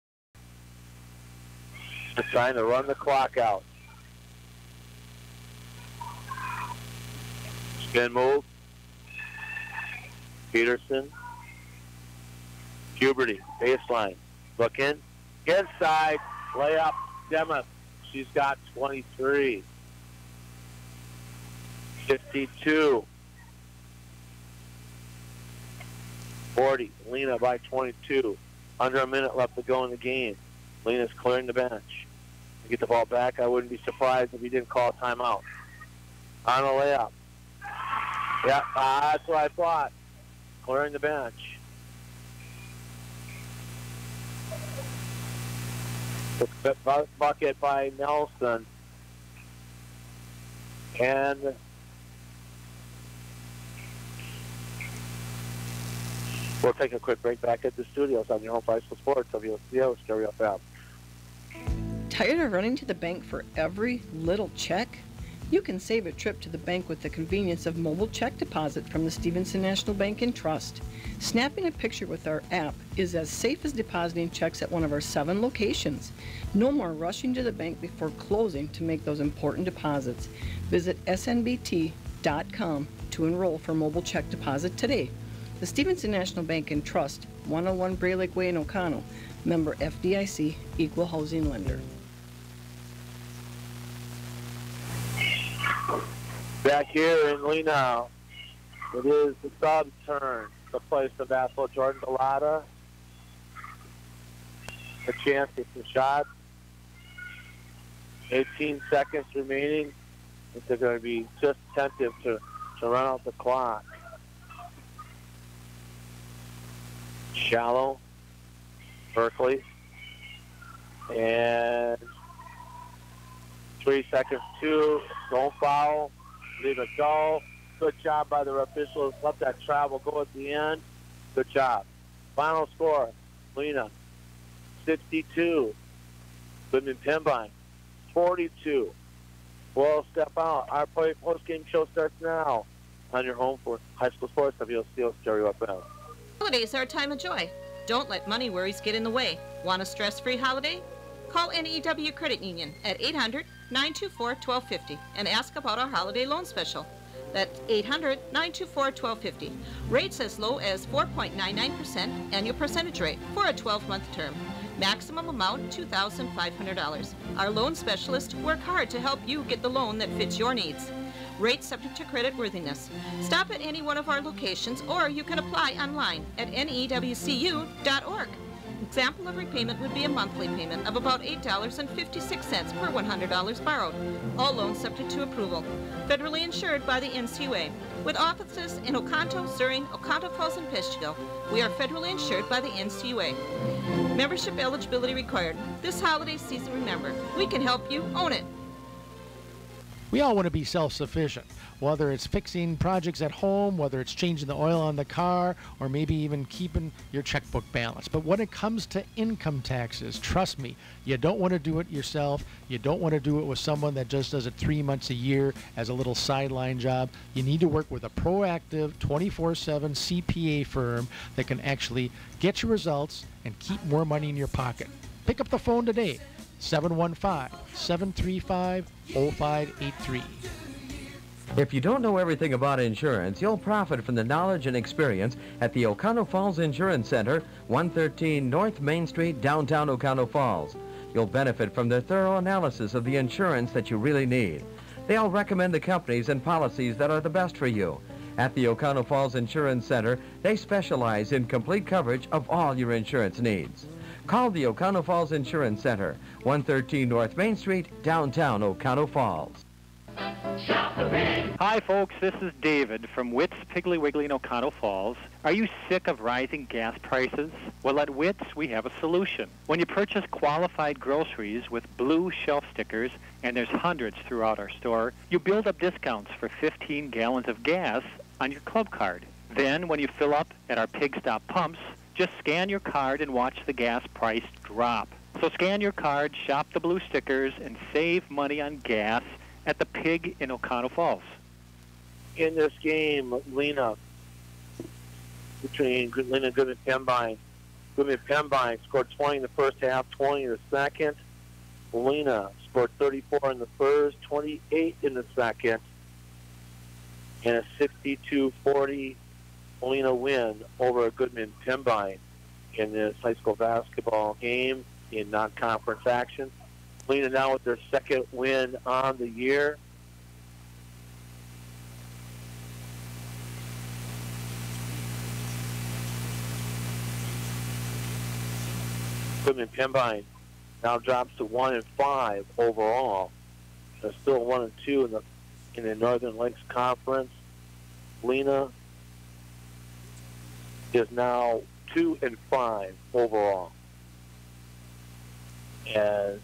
Just trying to run the clock out. Spin move. Peterson. Puberty. Baseline. Looking. Inside. Layup. Demuth. She's got 23. 52. 40. Lena by 22. Under a minute left to go in the game. Lena's clearing the bench. To get the ball back, I wouldn't be surprised if he didn't call a timeout. On a layup. Yeah, that's what I thought. Clearing the bench. The bucket by Nelson. And we'll take a quick break back at the studios on your home for high school sports. WOCO Stereo FM. Tired of running to the bank for every little check? You can save a trip to the bank with the convenience of mobile check deposit from the Stevenson National Bank and Trust. Snapping a picture with our app is as safe as depositing checks at one of our 7 locations. No more rushing to the bank before closing to make those important deposits. Visit snbt.com to enroll for mobile check deposit today. The Stevenson National Bank and Trust, 101 Bray Lake Way in O'Connell, member FDIC, equal housing lender. Back here in Lena, it is the sub turn to place the basketball. Jordan Bellotta. A chance at some shots. 18 seconds remaining. I think they're going to be just attentive to run out the clock. Shallow. Berkeley. And 3 seconds, 2. Don't foul. Leave it go. Good job by the officials. Let that travel go at the end. Good job. Final score, Lena, 62. Goodman Pembine, 42. We'll step out. Our post-game show starts now on your home for high school sports. WOCO Stereo FM. Holidays are a time of joy. Don't let money worries get in the way. Want a stress-free holiday? Call NEW Credit Union at 800-924-1250 and ask about our holiday loan special. That's 800-924-1250. Rates as low as 4.99% annual percentage rate for a 12-month term. Maximum amount $2,500. Our loan specialists work hard to help you get the loan that fits your needs. Rates subject to credit worthiness. Stop at any one of our locations or you can apply online at newcu.org. Example of repayment would be a monthly payment of about $8.56 per $100 borrowed. All loans subject to approval. Federally insured by the NCUA. With offices in Oconto, Surrey, Oconto Falls, and Peshtigo, we are federally insured by the NCUA. Membership eligibility required. This holiday season, remember, we can help you own it. We all want to be self-sufficient, whether it's fixing projects at home, whether it's changing the oil on the car, or maybe even keeping your checkbook balanced. But when it comes to income taxes, trust me, you don't want to do it yourself. You don't want to do it with someone that just does it 3 months a year as a little sideline job. You need to work with a proactive 24/7 CPA firm that can actually get your results and keep more money in your pocket. Pick up the phone today. 715-735-0583. If you don't know everything about insurance, you'll profit from the knowledge and experience at the Oconto Falls Insurance Center, 113 North Main Street, downtown Oconto Falls. You'll benefit from their thorough analysis of the insurance that you really need. They'll recommend the companies and policies that are the best for you. At the Oconto Falls Insurance Center, they specialize in complete coverage of all your insurance needs. Call the Oconto Falls Insurance Center, 113 North Main Street, downtown Oconto Falls. Hi, folks. This is David from Witt's Piggly Wiggly in Oconto Falls. Are you sick of rising gas prices? Well, at Witt's, we have a solution. When you purchase qualified groceries with blue shelf stickers, and there's hundreds throughout our store, you build up discounts for 15 gallons of gas on your club card. Then, when you fill up at our Pig Stop pumps, just scan your card and watch the gas price drop. So scan your card, shop the blue stickers, and save money on gas at the Pig in Oconto Falls. In this game, Lena, between Lena and Goodman Pembine. Goodman Pembine scored 20 in the first half, 20 in the second. Lena scored 34 in the first, 28 in the second. And a 62-40 Lena win over Goodman Pembine in this high school basketball game in non-conference action. Lena now with their second win on the year. Goodman Pembine now drops to 1-5 overall. They're still 1-2 in the Northern Lakes Conference. Lena is now 2-5 overall, as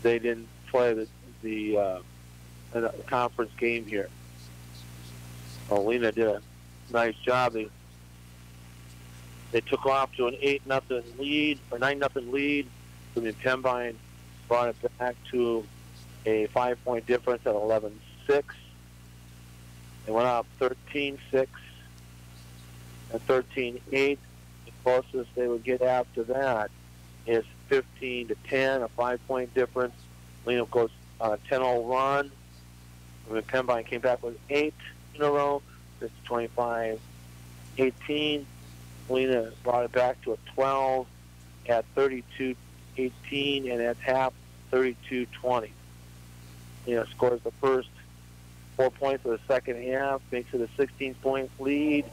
they didn't play the conference game here. Well, Lena did a nice job. They took off to an 8-0 lead, or 9-0 lead. Goodman Pembine brought it back to a 5-point difference at 11-6. They went up 13-6 and 13-8. The closest they would get after that is 15-10, a 5-point difference. Lena goes on a 10-0 run. Goodman Pembine came back with 8 in a row. It's 25-18. Lena brought it back to a 12 at 32-18, and at half, 32-20. Lena scores the first 4 points of the second half, makes it a 16-point lead,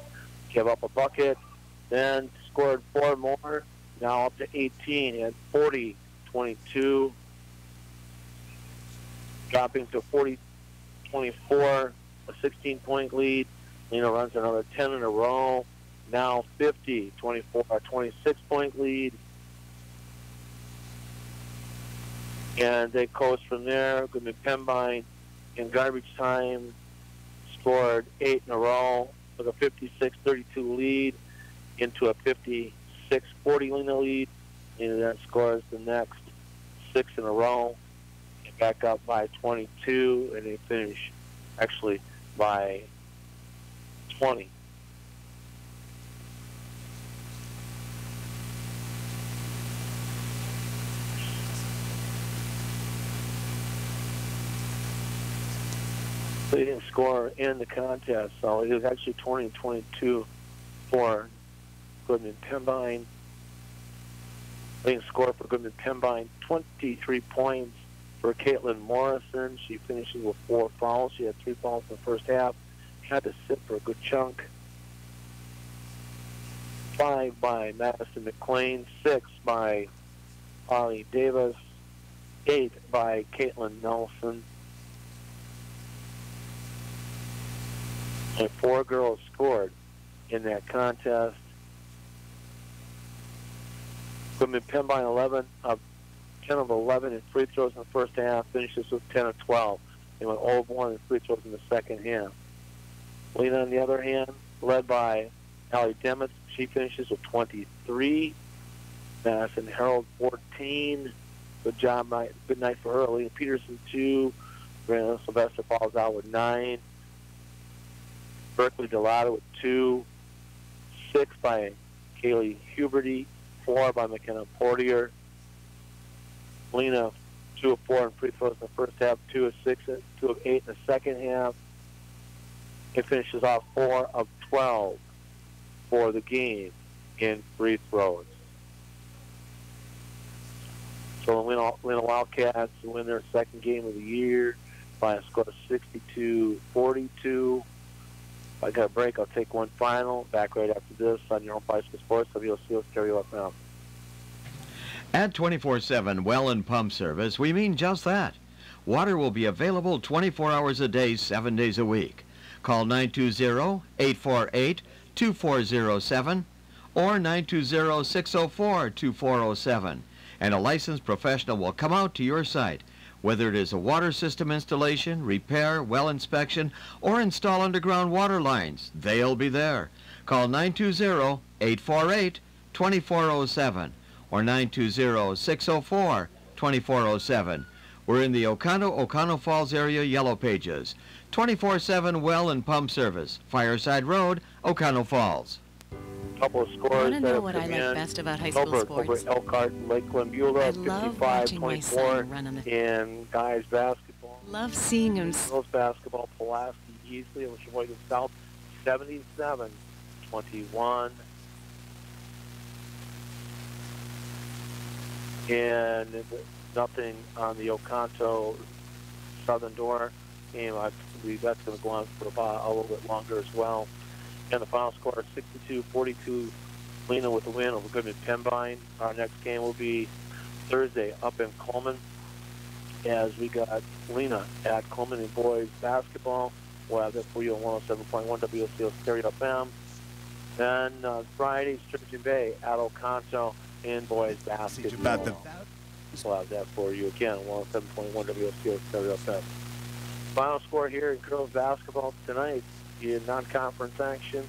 give up a bucket, then scored 4 more, now up to 18 at 40-22, dropping to 40-24, a 16-point lead. Lena runs another 10 in a row. Now 50-24, a 26-point lead. And they coast from there. Goodman Pembine in garbage time scored 8 in a row with a 56-32 lead into a 56-40 Lena lead. And then scores the next 6 in a row. And back up by 22, and they finish actually by 20. They didn't score in the contest, so it was actually 20-22 for Goodman Pembine. They didn't score for Goodman Pembine. 23 points for Caitlin Morrison. She finishes with 4 fouls. She had 3 fouls in the first half. Had to sit for a good chunk. 5 by Madison McLean. 6 by Ollie Davis. 8 by Caitlin Nelson. And 4 girls scored in that contest. Goodman Pembine 10 of 11 in free throws in the first half, finishes with 10 of 12. They went 0 of 1 in free throws in the second half. Lena, on the other hand, led by Allie Demitz, she finishes with 23. Madison Harold 14. Good job, good night for her. Lena Peterson 2. Brandon Sylvester falls out with 9. Berkeley Delata with 2, 6 by Kaylee Huberty, 4 by McKenna Portier. Lena 2 of 4 in free throws in the first half, 2 of 6, 2 of 8 in the second half. It finishes off 4 of 12 for the game in free throws. So the Lena Wildcats win their second game of the year by a score of 62-42. If I got a break, I'll take one final. Back right after this on your own Bicycle Sports, WOCO Stereo FM. At 24/7 well and pump service, we mean just that. Water will be available 24 hours a day, 7 days a week. Call 920-848-2407 or 920-604-2407, and a licensed professional will come out to your site. Whether it is a water system installation, repair, well inspection, or install underground water lines, they'll be there. Call 920-848-2407 or 920-604-2407. We're in the Oconto Falls area Yellow Pages. 24/7 well and pump service. Fireside Road, Oconto Falls. Couple of scores. Want to know what I like best about high school sports? Over Elkhart and Lakeland Beulah, I love watching my son run on the in guys basketball. Love seeing him. Girls basketball, Pulaski, Easley, and Sheboygan South, 77-21. And nothing on the Oconto Southern Door game. I believe that's going to go on for about a little bit longer as well. And the final score is 62-42. Lena with the win over Goodman Pembine. Our next game will be Thursday up in Coleman, as we got Lena at Coleman in boys basketball. We'll have that for you on 107.1 WOCO Stereo FM. Then Friday, Sturgeon Bay at Oconto in boys basketball. We'll have that for you again on 107.1 WOCO Stereo FM. Final score here in girls basketball tonight in non-conference action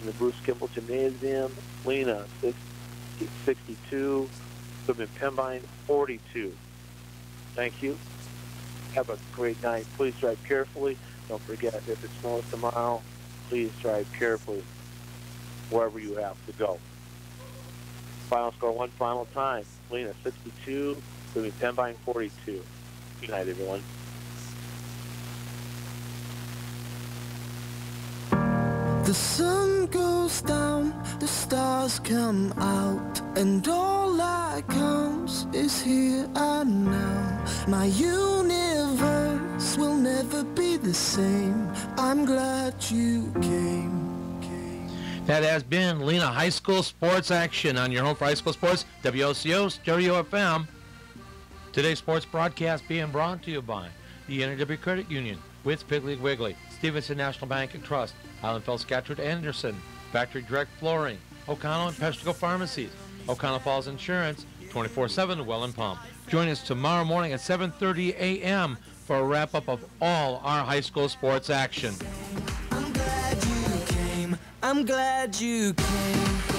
in the Bruce Kimball Gymnasium. Lena 62, Goodman Pembine 42. Thank you. Have a great night. Please drive carefully. Don't forget, if it snows tomorrow, please drive carefully wherever you have to go. Final score one final time. Lena 62, Goodman Pembine 42. Good night, everyone. The sun goes down, the stars come out, and all that counts is here and now. My universe will never be the same. I'm glad you came. That has been Lena High School Sports Action on your home for high school sports, WOCO Stereo FM. Today's sports broadcast being brought to you by the NW Credit Union, Wits Piggly Wiggly, Stevenson National Bank and Trust, Allenfeld Scatcherd Anderson, Factory Direct Flooring, Oconto and Peshtigo Pharmacies, Oconto Falls Insurance, 24/7 Well and Pump. Join us tomorrow morning at 7:30 a.m. for a wrap-up of all our high school sports action. I'm glad you came.